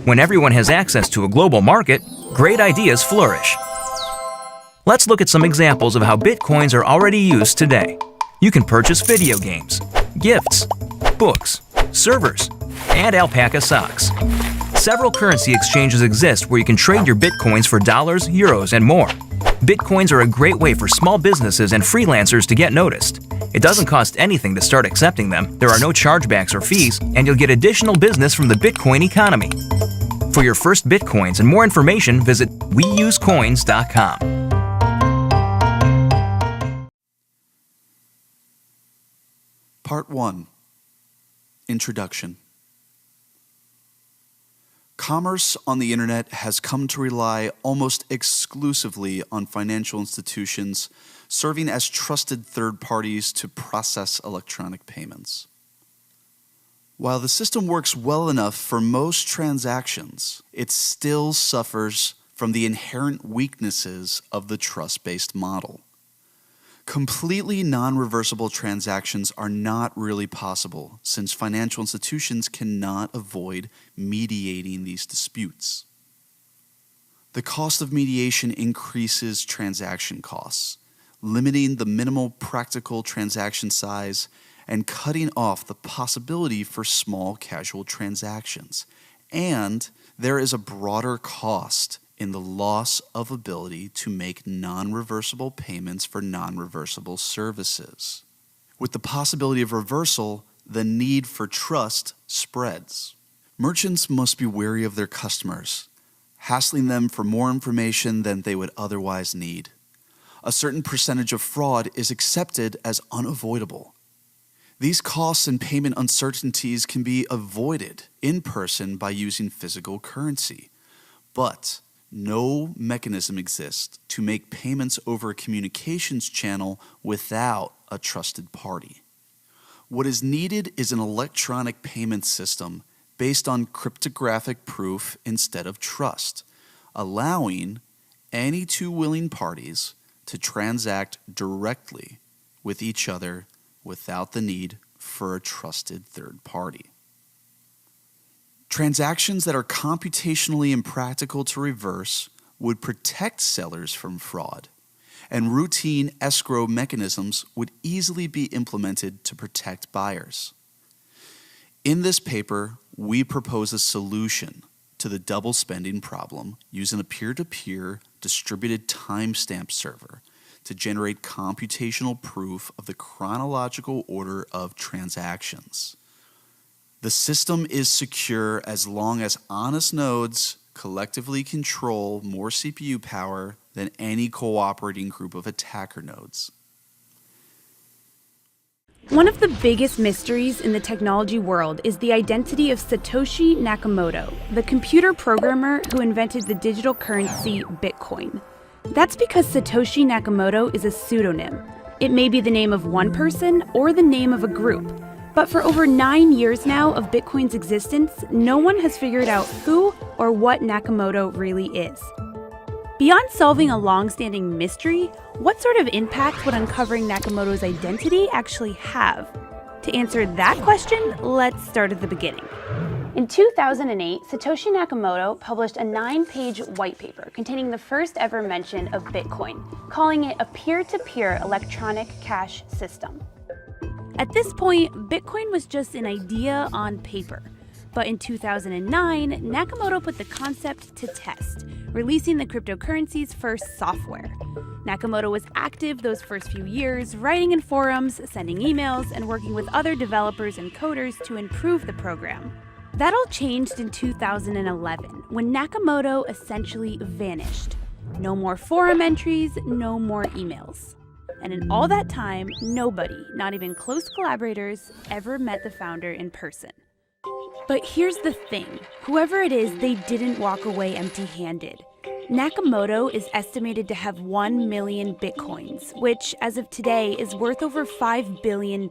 When everyone has access to a global market, great ideas flourish. Let's look at some examples of how Bitcoins are already used today. You can purchase video games, gifts, books, servers, and alpaca socks. Several currency exchanges exist where you can trade your Bitcoins for dollars, euros, and more. Bitcoins are a great way for small businesses and freelancers to get noticed. It doesn't cost anything to start accepting them, there are no chargebacks or fees, and you'll get additional business from the Bitcoin economy. For your first Bitcoins and more information, visit weusecoins.com. Part 1. Introduction. Commerce on the internet has come to rely almost exclusively on financial institutions serving as trusted third parties to process electronic payments. While the system works well enough for most transactions, it still suffers from the inherent weaknesses of the trust-based model. Completely non-reversible transactions are not really possible since financial institutions cannot avoid mediating these disputes. The cost of mediation increases transaction costs, limiting the minimal practical transaction size and cutting off the possibility for small casual transactions. And there is a broader cost in the loss of ability to make non-reversible payments for non-reversible services. With the possibility of reversal, the need for trust spreads. Merchants must be wary of their customers, hassling them for more information than they would otherwise need. A certain percentage of fraud is accepted as unavoidable. These costs and payment uncertainties can be avoided in person by using physical currency, but no mechanism exists to make payments over a communications channel without a trusted party. What is needed is an electronic payment system based on cryptographic proof instead of trust, allowing any two willing parties to transact directly with each other without the need for a trusted third party. Transactions that are computationally impractical to reverse would protect sellers from fraud, and routine escrow mechanisms would easily be implemented to protect buyers. In this paper, we propose a solution to the double spending problem using a peer-to-peer distributed timestamp server to generate computational proof of the chronological order of transactions. The system is secure as long as honest nodes collectively control more CPU power than any cooperating group of attacker nodes. One of the biggest mysteries in the technology world is the identity of Satoshi Nakamoto, the computer programmer who invented the digital currency Bitcoin. That's because Satoshi Nakamoto is a pseudonym. It may be the name of one person or the name of a group. But for over 9 years now of Bitcoin's existence, no one has figured out who or what Nakamoto really is. Beyond solving a long-standing mystery, what sort of impact would uncovering Nakamoto's identity actually have? To answer that question, let's start at the beginning. In 2008, Satoshi Nakamoto published a 9-page white paper containing the first ever mention of Bitcoin, calling it a peer-to-peer electronic cash system. At this point, Bitcoin was just an idea on paper. But in 2009, Nakamoto put the concept to test, releasing the cryptocurrency's first software. Nakamoto was active those first few years, writing in forums, sending emails, and working with other developers and coders to improve the program. That all changed in 2011, when Nakamoto essentially vanished. No more forum entries, no more emails. And in all that time, nobody, not even close collaborators, ever met the founder in person. But here's the thing, whoever it is, they didn't walk away empty-handed. Nakamoto is estimated to have 1 million bitcoins, which, as of today, is worth over $5 billion.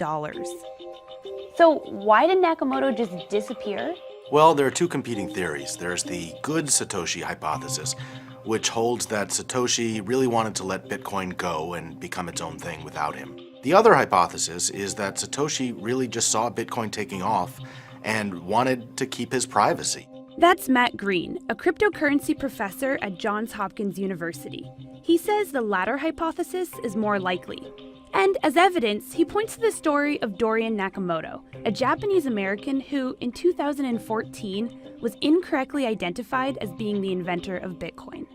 So why did Nakamoto just disappear? Well, there are two competing theories. There's the good Satoshi hypothesis, which holds that Satoshi really wanted to let Bitcoin go and become its own thing without him. The other hypothesis is that Satoshi really just saw Bitcoin taking off and wanted to keep his privacy. That's Matt Green, a cryptocurrency professor at Johns Hopkins University. He says the latter hypothesis is more likely. And as evidence, he points to the story of Dorian Nakamoto, a Japanese-American who, in 2014, was incorrectly identified as being the inventor of Bitcoin.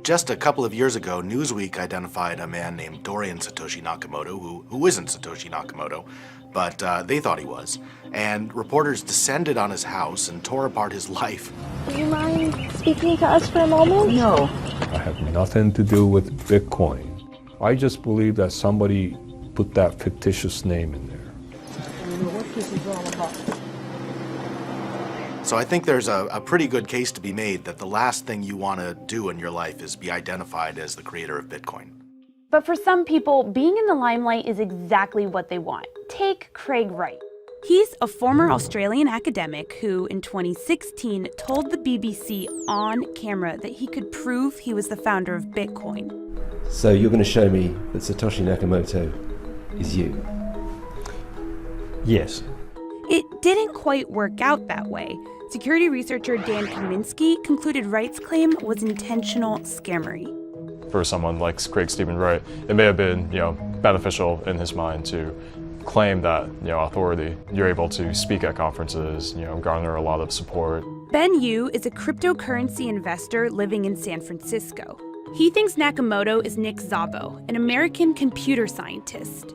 Just a couple of years ago, Newsweek identified a man named Dorian Satoshi Nakamoto, who isn't Satoshi Nakamoto, but they thought he was. And reporters descended on his house and tore apart his life. Do you mind speaking to us for a moment? No. I have nothing to do with Bitcoin. I just believe that somebody put that fictitious name in there. I don't know what this is all about. So I think there's a pretty good case to be made that the last thing you want to do in your life is be identified as the creator of Bitcoin. But for some people, being in the limelight is exactly what they want. Take Craig Wright. He's a former Australian academic who, in 2016, told the BBC on camera that he could prove he was the founder of Bitcoin. So you're going to show me that Satoshi Nakamoto is you? Yes. It didn't quite work out that way. Security researcher Dan Kaminsky concluded Wright's claim was intentional scammery. For someone like Craig Stephen Wright, it may have been, beneficial in his mind to claim that, authority. You're able to speak at conferences, garner a lot of support. Ben Yu is a cryptocurrency investor living in San Francisco. He thinks Nakamoto is Nick Szabo, an American computer scientist.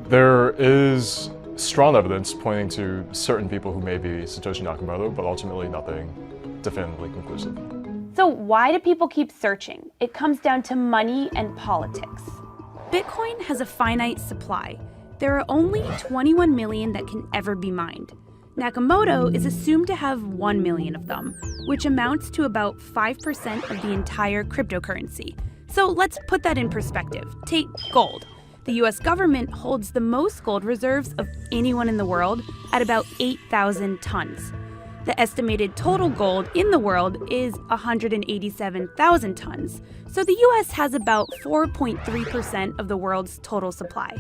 There is strong evidence pointing to certain people who may be Satoshi Nakamoto, but ultimately nothing definitively conclusive. So why do people keep searching? It comes down to money and politics. Bitcoin has a finite supply. There are only 21 million that can ever be mined. Nakamoto is assumed to have 1 million of them, which amounts to about 5% of the entire cryptocurrency. So let's put that in perspective. Take gold. The US government holds the most gold reserves of anyone in the world at about 8,000 tons. The estimated total gold in the world is 187,000 tons, so the US has about 4.3% of the world's total supply.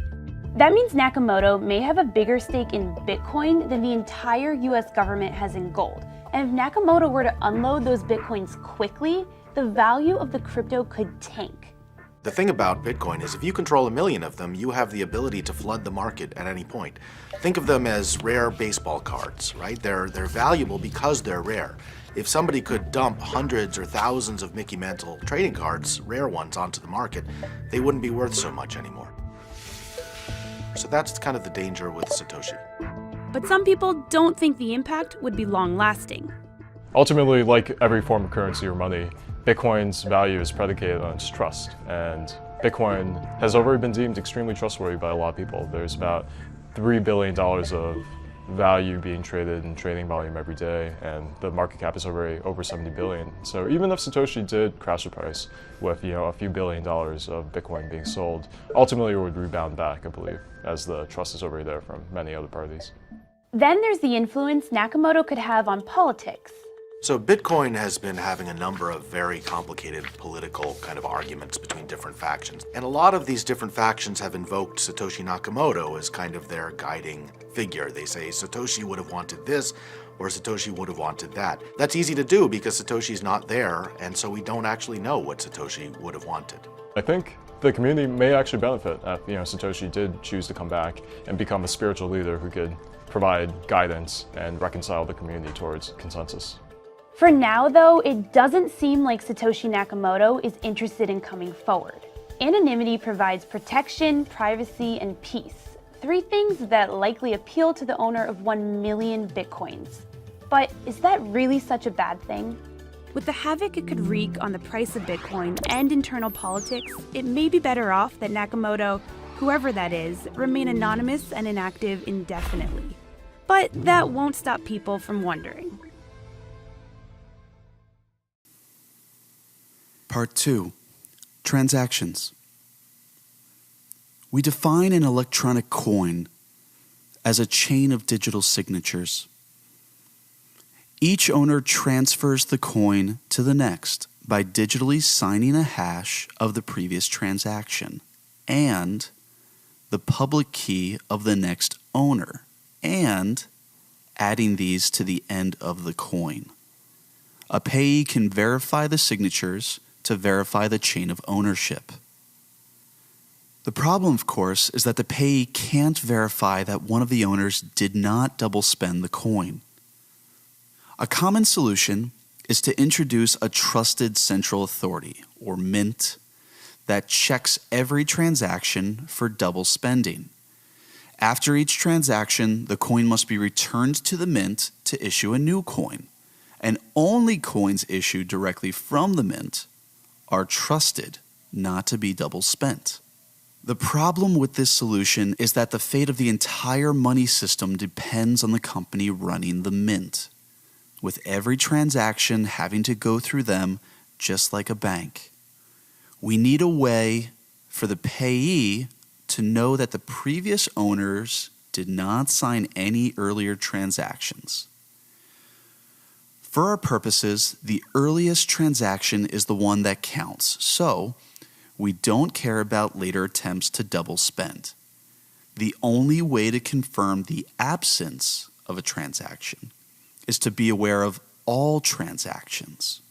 That means Nakamoto may have a bigger stake in Bitcoin than the entire US government has in gold. And if Nakamoto were to unload those Bitcoins quickly, the value of the crypto could tank. The thing about Bitcoin is if you control 1 million of them, you have the ability to flood the market at any point. Think of them as rare baseball cards, right? They're valuable because they're rare. If somebody could dump hundreds or thousands of Mickey Mantle trading cards, rare ones, onto the market, they wouldn't be worth so much anymore. So that's kind of the danger with Satoshi. But some people don't think the impact would be long-lasting. Ultimately, like every form of currency or money, Bitcoin's value is predicated on its trust, and Bitcoin has already been deemed extremely trustworthy by a lot of people. There's about $3 billion of value being traded in trading volume every day, and the market cap is already over 70 billion. So even if Satoshi did crash the price with a few $1 billion of Bitcoin being sold, ultimately it would rebound back, I believe, as the trust is already there from many other parties. Then there's the influence Nakamoto could have on politics. So Bitcoin has been having a number of very complicated political kind of arguments between different factions. And a lot of these different factions have invoked Satoshi Nakamoto as kind of their guiding figure. They say Satoshi would have wanted this, or Satoshi would have wanted that. That's easy to do because Satoshi's not there, and so we don't actually know what Satoshi would have wanted. I think the community may actually benefit if Satoshi did choose to come back and become a spiritual leader who could provide guidance and reconcile the community towards consensus. For now, though, it doesn't seem like Satoshi Nakamoto is interested in coming forward. Anonymity provides protection, privacy, and peace. 3 things that likely appeal to the owner of 1 million Bitcoins. But is that really such a bad thing? With the havoc it could wreak on the price of Bitcoin and internal politics, it may be better off that Nakamoto, whoever that is, remain anonymous and inactive indefinitely. But that won't stop people from wondering. Part 2. Transactions. We define an electronic coin as a chain of digital signatures. Each owner transfers the coin to the next by digitally signing a hash of the previous transaction and the public key of the next owner, and adding these to the end of the coin. A payee can verify the signatures to verify the chain of ownership. The problem, of course, is that the payee can't verify that one of the owners did not double spend the coin. A common solution is to introduce a trusted central authority, or mint, that checks every transaction for double spending. After each transaction, the coin must be returned to the mint to issue a new coin, and only coins issued directly from the mint are trusted not to be double spent. The problem with this solution is that the fate of the entire money system depends on the company running the mint, with every transaction having to go through them just like a bank. We need a way for the payee to know that the previous owners did not sign any earlier transactions. For our purposes, the earliest transaction is the one that counts, so we don't care about later attempts to double spend. The only way to confirm the absence of a transaction is to be aware of all transactions.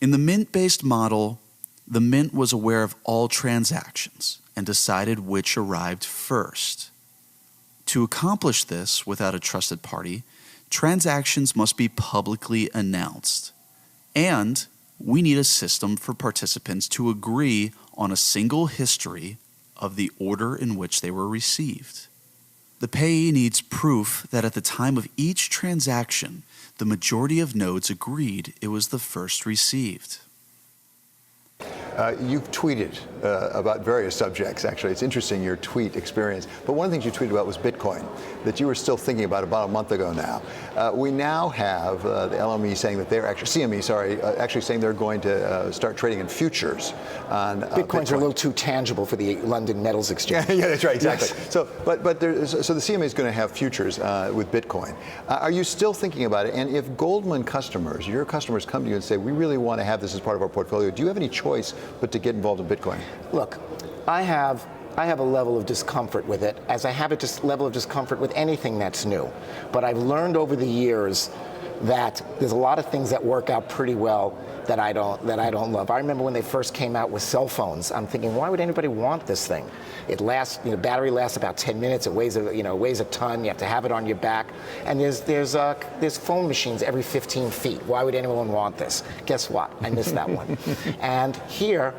In the mint-based model, the mint was aware of all transactions and decided which arrived first. To accomplish this without a trusted party, transactions must be publicly announced, and we need a system for participants to agree on a single history of the order in which they were received. The payee needs proof that at the time of each transaction, the majority of nodes agreed it was the first received. You've tweeted about various subjects, actually. It's interesting, your tweet experience. But one of the things you tweeted about was Bitcoin, that you were still thinking about a month ago now. We now have the LME saying that they're actually, actually saying they're going to start trading in futures on Bitcoins are a little too tangible for the London Metals Exchange. Yeah, that's right, exactly. Yes. So the CME is going to have futures with Bitcoin. Are you still thinking about it? And if Goldman customers, your customers, come to you and say, we really want to have this as part of our portfolio, do you have any choice but to get involved in Bitcoin? Look, I have a level of discomfort with it, as I have a level of discomfort with anything that's new. But I've learned over the years that there's a lot of things that work out pretty well that I don't love. I remember when they first came out with cell phones, I'm thinking, why would anybody want this thing? It lasts, battery lasts about 10 minutes. It weighs a ton. You have to have it on your back. And there's phone machines every 15 feet. Why would anyone want this? Guess what? I missed that one. And here,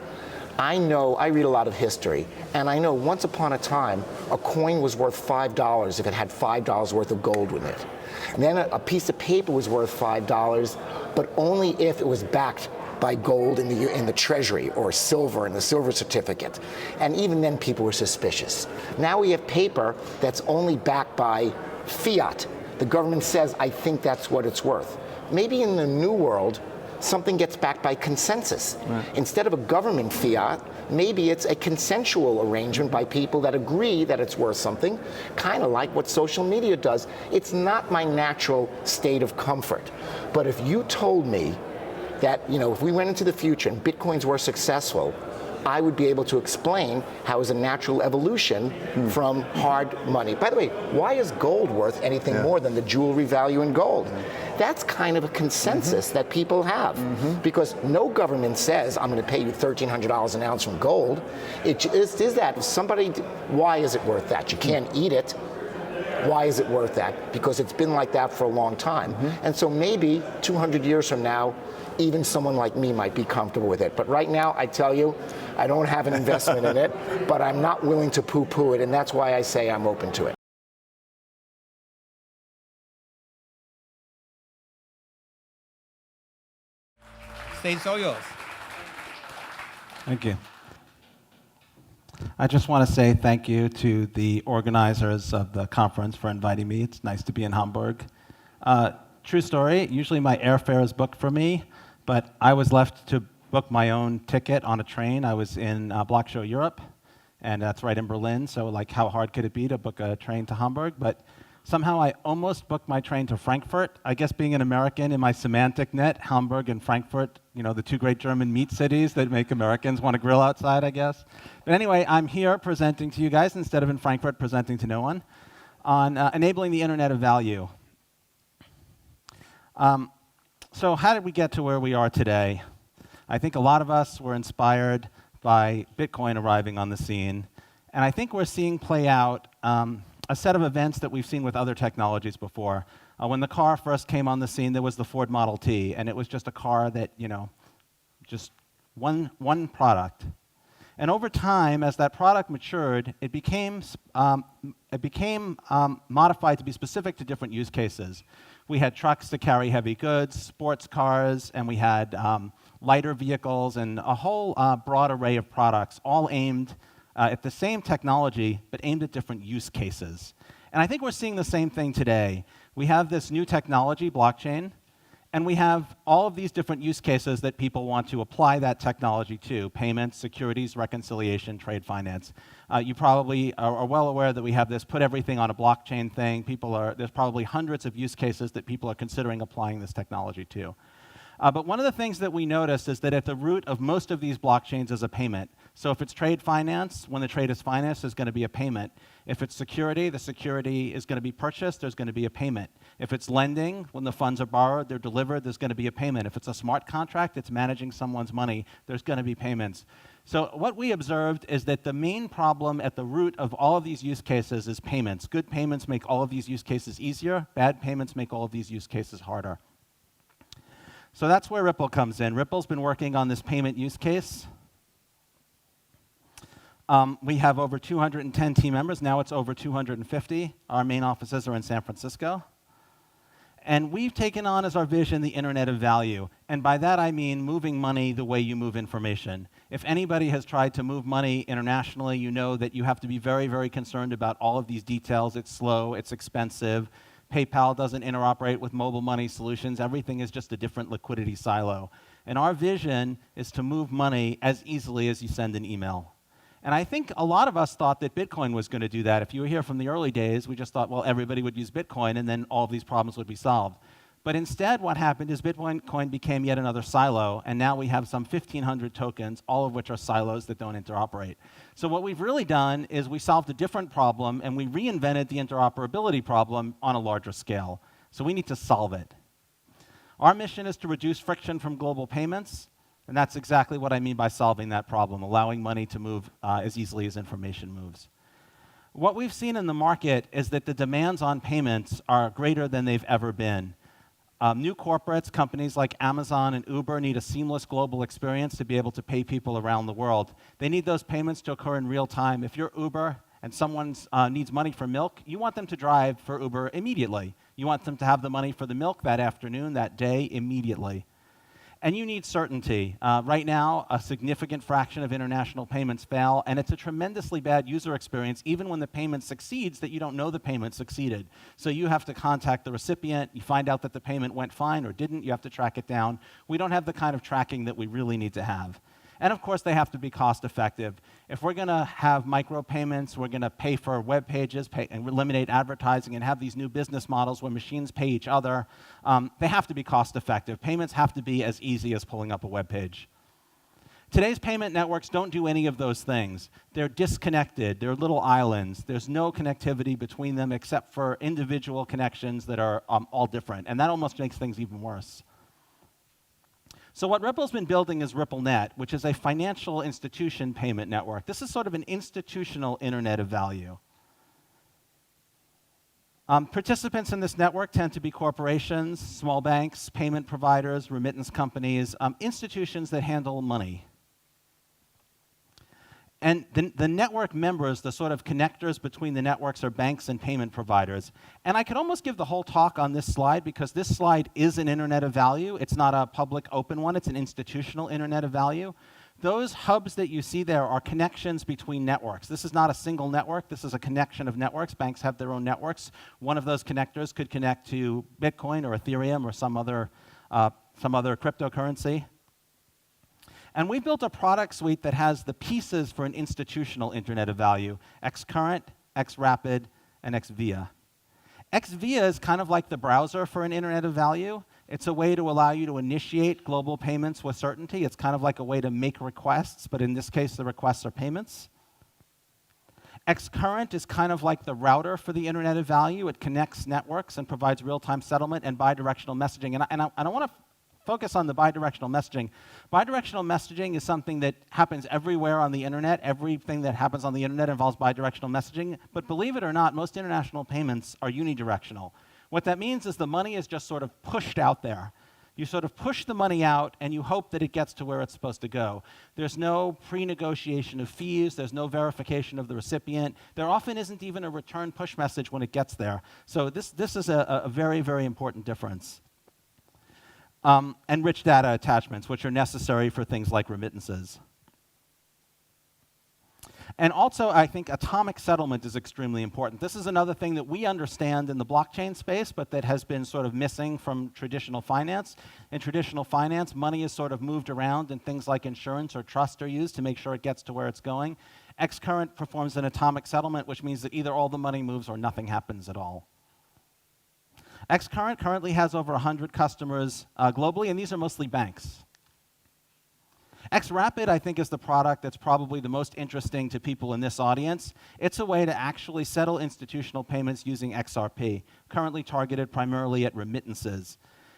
I read a lot of history, and I know once upon a time, a coin was worth $5 if it had $5 worth of gold with it. And then a piece of paper was worth $5, but only if it was backed by gold in the treasury, or silver in the silver certificate. And even then people were suspicious. Now we have paper that's only backed by fiat. The government says, I think that's what it's worth. Maybe in the new world, something gets backed by consensus. Right. Instead of a government fiat, maybe it's a consensual arrangement by people that agree that it's worth something, kind of like what social media does. It's not my natural state of comfort. But if you told me that, if we went into the future and Bitcoins were successful, I would be able to explain how is a natural evolution from hard money. By the way, why is gold worth anything more than the jewelry value in gold? That's kind of a consensus that people have, because no government says, I'm going to pay you $1,300 an ounce from gold. It is that. If somebody, why is it worth that? You can't eat it. Why is it worth that? Because it's been like that for a long time. And so maybe 200 years from now, even someone like me might be comfortable with it. But right now, I tell you, I don't have an investment in it, but I'm not willing to poo-poo it, and that's why I say I'm open to it. Stage is all yours. Thank you. I just want to say thank you to the organizers of the conference for inviting me. It's nice to be in Hamburg. True story, usually my airfare is booked for me, but I was left to book my own ticket on a train. I was in Block Show Europe, and that's right in Berlin, so like how hard could it be to book a train to Hamburg? But somehow I almost booked my train to Frankfurt. I guess being an American in my semantic net, Hamburg and Frankfurt, you know, the two great German meat cities that make Americans want to grill outside, I guess. But anyway, I'm here presenting to you guys, instead of in Frankfurt presenting to no one, on enabling the Internet of Value. So how did we get to where we are today? I think a lot of us were inspired by Bitcoin arriving on the scene, and I think we're seeing play out a set of events that we've seen with other technologies before. When the car first came on the scene, there was the Ford Model T, and it was just a car that, you know, just one product. And over time, as that product matured, it became modified to be specific to different use cases. We had trucks to carry heavy goods, sports cars, and we had lighter vehicles, and a whole broad array of products, all aimed at the same technology, but aimed at different use cases. And I think we're seeing the same thing today. We have this new technology, blockchain, and we have all of these different use cases that people want to apply that technology to: payments, securities, reconciliation, trade finance. You probably are well aware that we have this put everything on a blockchain thing. There's probably hundreds of use cases that people are considering applying this technology to. But one of the things that we noticed is that at the root of most of these blockchains is a payment. So if it's trade finance, when the trade is financed, there's going to be a payment. If it's security, the security is going to be purchased, there's going to be a payment. If it's lending, when the funds are borrowed, they're delivered, there's going to be a payment. If it's a smart contract, it's managing someone's money, there's going to be payments. So what we observed is that the main problem at the root of all of these use cases is payments. Good payments make all of these use cases easier. Bad payments make all of these use cases harder. So that's where Ripple comes in. Ripple's been working on this payment use case. We have over 210 team members. Now it's over 250. Our main offices are in San Francisco. And we've taken on as our vision the Internet of Value. And by that I mean moving money the way you move information. If anybody has tried to move money internationally, you know that you have to be very, very concerned about all of these details. It's slow, it's expensive. PayPal doesn't interoperate with mobile money solutions. Everything is just a different liquidity silo. And our vision is to move money as easily as you send an email. And I think a lot of us thought that Bitcoin was going to do that. If you were here from the early days, we just thought, well, everybody would use Bitcoin and then all of these problems would be solved. But instead, what happened is Bitcoin became yet another silo, and now we have some 1,500 tokens, all of which are silos that don't interoperate. So what we've really done is we solved a different problem, and we reinvented the interoperability problem on a larger scale. So we need to solve it. Our mission is to reduce friction from global payments, and that's exactly what I mean by solving that problem, allowing money to move as easily as information moves. What we've seen in the market is that the demands on payments are greater than they've ever been. New corporates, companies like Amazon and Uber, need a seamless global experience to be able to pay people around the world. They need those payments to occur in real time. If you're Uber and someone needs money for milk, you want them to drive for Uber immediately. You want them to have the money for the milk that afternoon, that day, immediately. And you need certainty. Right now, a significant fraction of international payments fail, and it's a tremendously bad user experience, even when the payment succeeds, that you don't know the payment succeeded. So you have to contact the recipient, you find out that the payment went fine or didn't, you have to track it down. We don't have the kind of tracking that we really need to have. And of course, they have to be cost effective. If we're going to have micropayments, we're going to pay for web pages, and eliminate advertising, and have these new business models where machines pay each other, they have to be cost effective. Payments have to be as easy as pulling up a web page. Today's payment networks don't do any of those things. They're disconnected. They're little islands. There's no connectivity between them except for individual connections that are all different. And that almost makes things even worse. So what Ripple's been building is RippleNet, which is a financial institution payment network. This is sort of an institutional internet of value. Participants in this network tend to be corporations, small banks, payment providers, remittance companies, institutions that handle money. And the network members, the sort of connectors between the networks, are banks and payment providers. And I could almost give the whole talk on this slide because this slide is an internet of value. It's not a public open one. It's an institutional internet of value. Those hubs that you see there are connections between networks. This is not a single network. This is a connection of networks. Banks have their own networks. One of those connectors could connect to Bitcoin or Ethereum or some other cryptocurrency. And we built a product suite that has the pieces for an institutional internet of value: XCurrent, XRapid, and XVia. XVia is kind of like the browser for an internet of value. It's a way to allow you to initiate global payments with certainty. It's kind of like a way to make requests, but in this case, the requests are payments. XCurrent is kind of like the router for the internet of value. It connects networks and provides real-time settlement and bidirectional messaging. And I want to focus on the bidirectional messaging. Bidirectional messaging is something that happens everywhere on the internet. Everything that happens on the internet involves bidirectional messaging. But believe it or not, most international payments are unidirectional. What that means is the money is just sort of pushed out there. You sort of push the money out, and you hope that it gets to where it's supposed to go. There's no pre-negotiation of fees. There's no verification of the recipient. There often isn't even a return push message when it gets there. So this is a very, very important difference. And rich data attachments, which are necessary for things like remittances. And also, I think atomic settlement is extremely important. This is another thing that we understand in the blockchain space, but that has been sort of missing from traditional finance. In traditional finance, money is sort of moved around, and things like insurance or trust are used to make sure it gets to where it's going. XCurrent performs an atomic settlement, which means that either all the money moves or nothing happens at all. XCurrent currently has over 100 customers globally, and these are mostly banks. XRapid, I think, is the product that's probably the most interesting to people in this audience. It's a way to actually settle institutional payments using XRP, currently targeted primarily at remittances.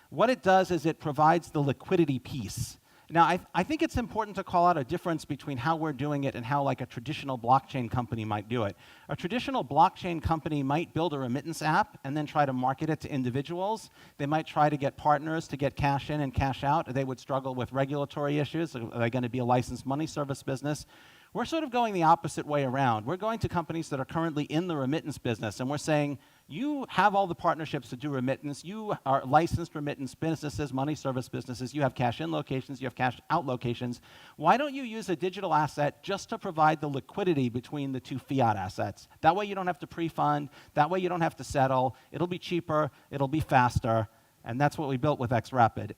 What it does is it provides the liquidity piece. Now, I think it's important to call out a difference between how we're doing it and how like a traditional blockchain company might do it. A traditional blockchain company might build a remittance app and then try to market it to individuals. They might try to get partners to get cash in and cash out. They would struggle with regulatory issues. Are they going to be a licensed money service business? We're sort of going the opposite way around. We're going to companies that are currently in the remittance business, and we're saying, you have all the partnerships to do remittance. You are licensed remittance businesses, money service businesses. You have cash in locations. You have cash out locations. Why don't you use a digital asset just to provide the liquidity between the two fiat assets? That way you don't have to pre-fund. That way you don't have to settle. It'll be cheaper. It'll be faster. And that's what we built with XRapid.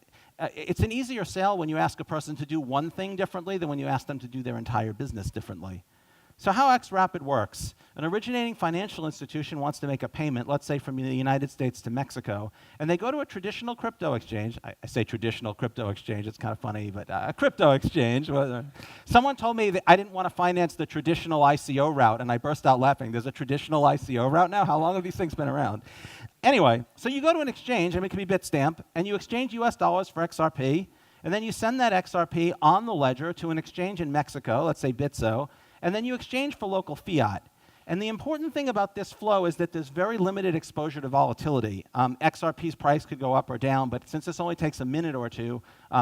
It's an easier sale when you ask a person to do one thing differently than when you ask them to do their entire business differently. So how XRapid works: an originating financial institution wants to make a payment, let's say from the United States to Mexico, and they go to a traditional crypto exchange. I say traditional crypto exchange, it's kind of funny, but a crypto exchange. Someone told me that I didn't want to finance the traditional ICO route, and I burst out laughing. There's a traditional ICO route now? How long have these things been around? Anyway, so you go to an exchange, and it can be Bitstamp, and you exchange US dollars for XRP, and then you send that XRP on the ledger to an exchange in Mexico, let's say Bitso, and then you exchange for local fiat. And the important thing about this flow is that there's very limited exposure to volatility. XRP's price could go up or down, but since this only takes a minute or two,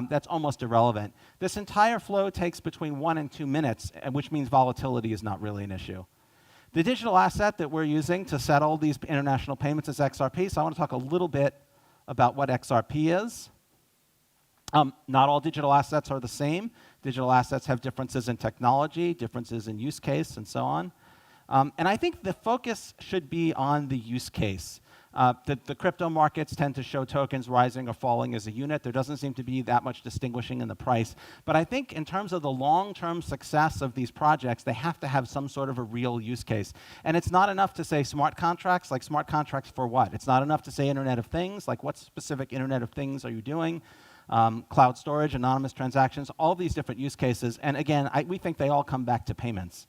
that's almost irrelevant. This entire flow takes between 1 and 2 minutes, which means volatility is not really an issue. The digital asset that we're using to settle these international payments is XRP, so I want to talk a little bit about what XRP is. Not all digital assets are the same. Digital assets have differences in technology, differences in use case, and so on. And I think the focus should be on the use case. The crypto markets tend to show tokens rising or falling as a unit. There doesn't seem to be that much distinguishing in the price. But I think in terms of the long-term success of these projects, they have to have some sort of a real use case. And it's not enough to say smart contracts, like smart contracts for what? It's not enough to say Internet of Things, like what specific Internet of Things are you doing? cloud storage, anonymous transactions, all these different use cases. And again, we think they all come back to payments.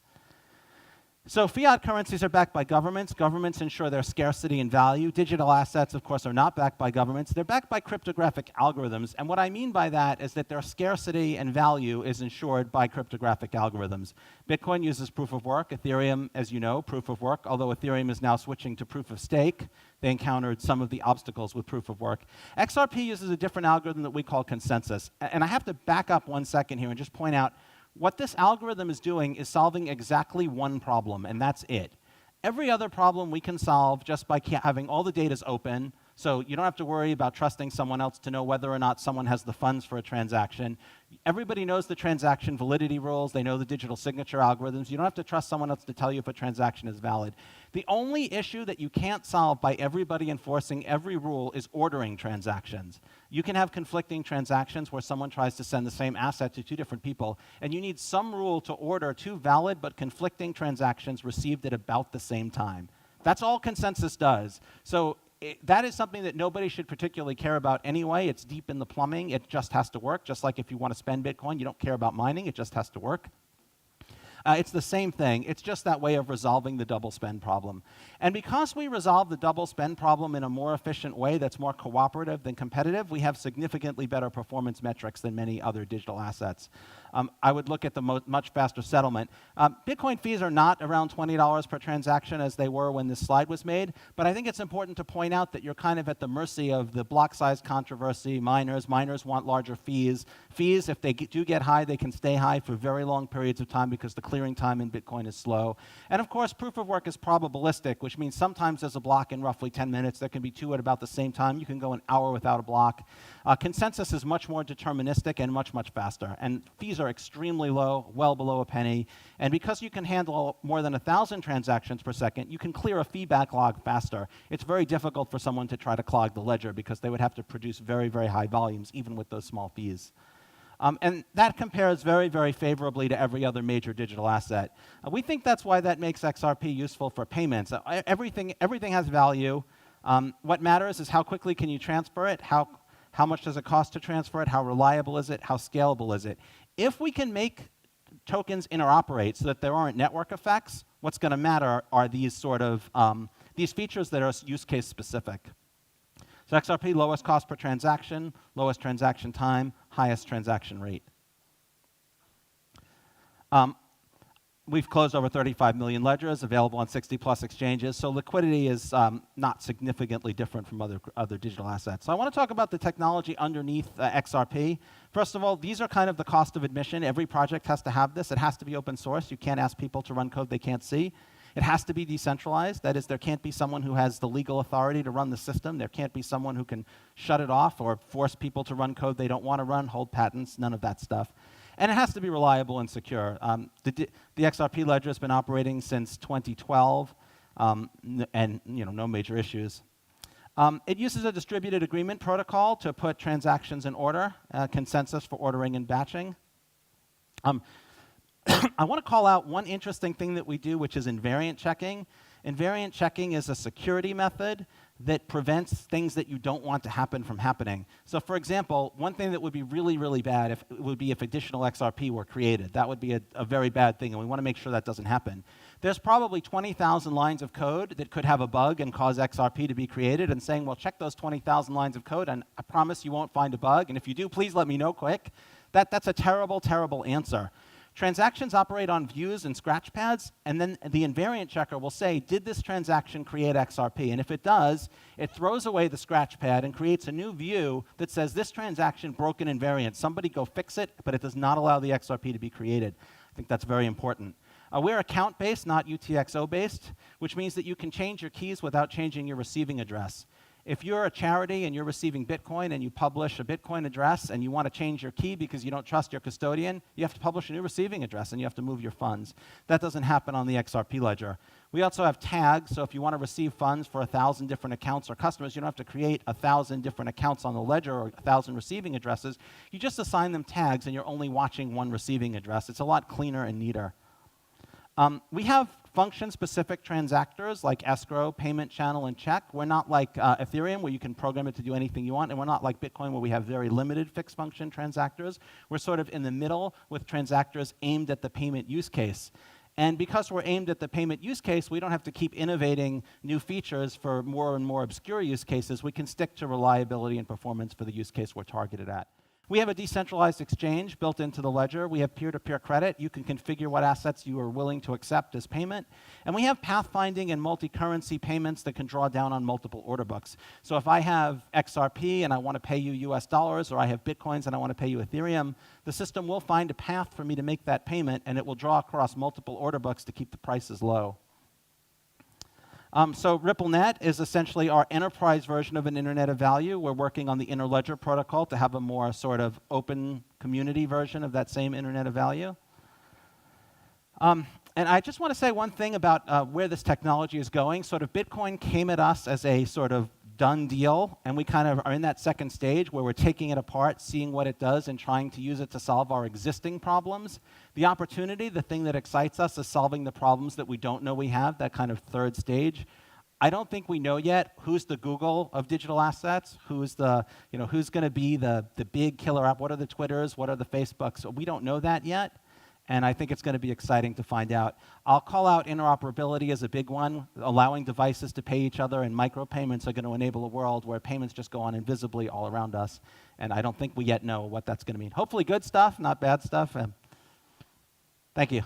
So fiat currencies are backed by governments. Governments ensure their scarcity and value. Digital assets, of course, are not backed by governments. They're backed by cryptographic algorithms. And what I mean by that is that their scarcity and value is ensured by cryptographic algorithms. Bitcoin uses proof of work. Ethereum, as you know, proof of work, although Ethereum is now switching to proof of stake. They encountered some of the obstacles with proof of work. XRP uses a different algorithm that we call consensus. And I have to back up 1 second here and just point out what this algorithm is doing is solving exactly one problem, and that's it. Every other problem we can solve just by having all the data open, so you don't have to worry about trusting someone else to know whether or not someone has the funds for a transaction. Everybody knows the transaction validity rules. They know the digital signature algorithms. You don't have to trust someone else to tell you if a transaction is valid. The only issue that you can't solve by everybody enforcing every rule is ordering transactions. You can have conflicting transactions where someone tries to send the same asset to 2 different people, and you need some rule to order 2 valid but conflicting transactions received at about the same time. That's all consensus does. So that is something that nobody should particularly care about anyway. It's deep in the plumbing. It just has to work. Just like if you want to spend Bitcoin, you don't care about mining. It just has to work. It's the same thing. It's just that way of resolving the double spend problem. And because we resolve the double spend problem in a more efficient way that's more cooperative than competitive, we have significantly better performance metrics than many other digital assets. I would look at the much faster settlement. Bitcoin fees are not around $20 per transaction as they were when this slide was made, but I think it's important to point out that you're kind of at the mercy of the block size controversy. Miners want larger fees. Fees, if they do get high, they can stay high for very long periods of time because the clearing time in Bitcoin is slow. And of course, proof of work is probabilistic, which means sometimes there's a block in roughly 10 minutes. There can be 2 at about the same time. You can go an hour without a block. Consensus is much more deterministic and much, much faster. And fees are extremely low, well below a penny. And because you can handle more than 1,000 transactions per second, you can clear a fee backlog faster. It's very difficult for someone to try to clog the ledger because they would have to produce very, very high volumes, even with those small fees. And that compares very, very favorably to every other major digital asset. We think that's why that makes XRP useful for payments. Everything has value. What matters is how quickly can you transfer it, how much does it cost to transfer it, how reliable is it, how scalable is it. If we can make tokens interoperate so that there aren't network effects, what's going to matter are these sort of these features that are use case specific. So XRP, lowest cost per transaction, lowest transaction time, highest transaction rate. We've closed over 35 million ledgers, available on 60+ exchanges, so liquidity is not significantly different from other digital assets. So I want to talk about the technology underneath XRP. First of all, these are kind of the cost of admission. Every project has to have this. It has to be open source. You can't ask people to run code they can't see. It has to be decentralized. That is, there can't be someone who has the legal authority to run the system. There can't be someone who can shut it off or force people to run code they don't want to run, hold patents, none of that stuff. And it has to be reliable and secure. The XRP ledger has been operating since 2012, and no major issues. It uses a distributed agreement protocol to put transactions in order, consensus for ordering and batching. I want to call out one interesting thing that we do, which is invariant checking. Invariant checking is a security method that prevents things that you don't want to happen from happening. So for example, one thing that would be really, really bad would be if additional XRP were created. That would be a very bad thing, and we want to make sure that doesn't happen. There's probably 20,000 lines of code that could have a bug and cause XRP to be created, and saying, well, check those 20,000 lines of code, and I promise you won't find a bug, and if you do, please let me know quick. That's a terrible, terrible answer. Transactions operate on views and scratch pads, and then the invariant checker will say, did this transaction create XRP? And if it does, it throws away the scratch pad and creates a new view that says, this transaction broke an invariant. Somebody go fix it, but it does not allow the XRP to be created. I think that's very important. We're account-based, not UTXO-based, which means that you can change your keys without changing your receiving address. If you're a charity and you're receiving Bitcoin and you publish a Bitcoin address and you want to change your key because you don't trust your custodian, you have to publish a new receiving address and you have to move your funds. That doesn't happen on the XRP ledger. We also have tags, so if you want to receive funds for 1,000 different accounts or customers, you don't have to create 1,000 different accounts on the ledger or 1,000 receiving addresses. You just assign them tags and you're only watching one receiving address. It's a lot cleaner and neater. We have function-specific transactors like escrow, payment channel, and check. We're not like Ethereum, where you can program it to do anything you want, and we're not like Bitcoin, where we have very limited fixed function transactors. We're sort of in the middle with transactors aimed at the payment use case. And because we're aimed at the payment use case, we don't have to keep innovating new features for more and more obscure use cases. We can stick to reliability and performance for the use case we're targeted at. We have a decentralized exchange built into the ledger. We have peer-to-peer credit. You can configure what assets you are willing to accept as payment. And we have pathfinding and multi-currency payments that can draw down on multiple order books. So if I have XRP and I want to pay you US dollars, or I have Bitcoins and I want to pay you Ethereum, the system will find a path for me to make that payment, and it will draw across multiple order books to keep the prices low. So RippleNet is essentially our enterprise version of an Internet of Value. We're working on the Interledger protocol to have a more sort of open community version of that same Internet of Value. And I just want to say one thing about where this technology is going. Sort of Bitcoin came at us as a sort of done deal, and we kind of are in that second stage where we're taking it apart, seeing what it does, and trying to use it to solve our existing problems. The opportunity, the thing that excites us, is solving the problems that we don't know we have, that kind of third stage. I don't think we know yet who's the Google of digital assets, who's the, who's going to be the big killer app, what are the Twitters, what are the Facebooks. So we don't know that yet. And I think it's going to be exciting to find out. I'll call out interoperability as a big one. Allowing devices to pay each other, and micropayments are going to enable a world where payments just go on invisibly all around us. And I don't think we yet know what that's going to mean. Hopefully good stuff, not bad stuff. Thank you.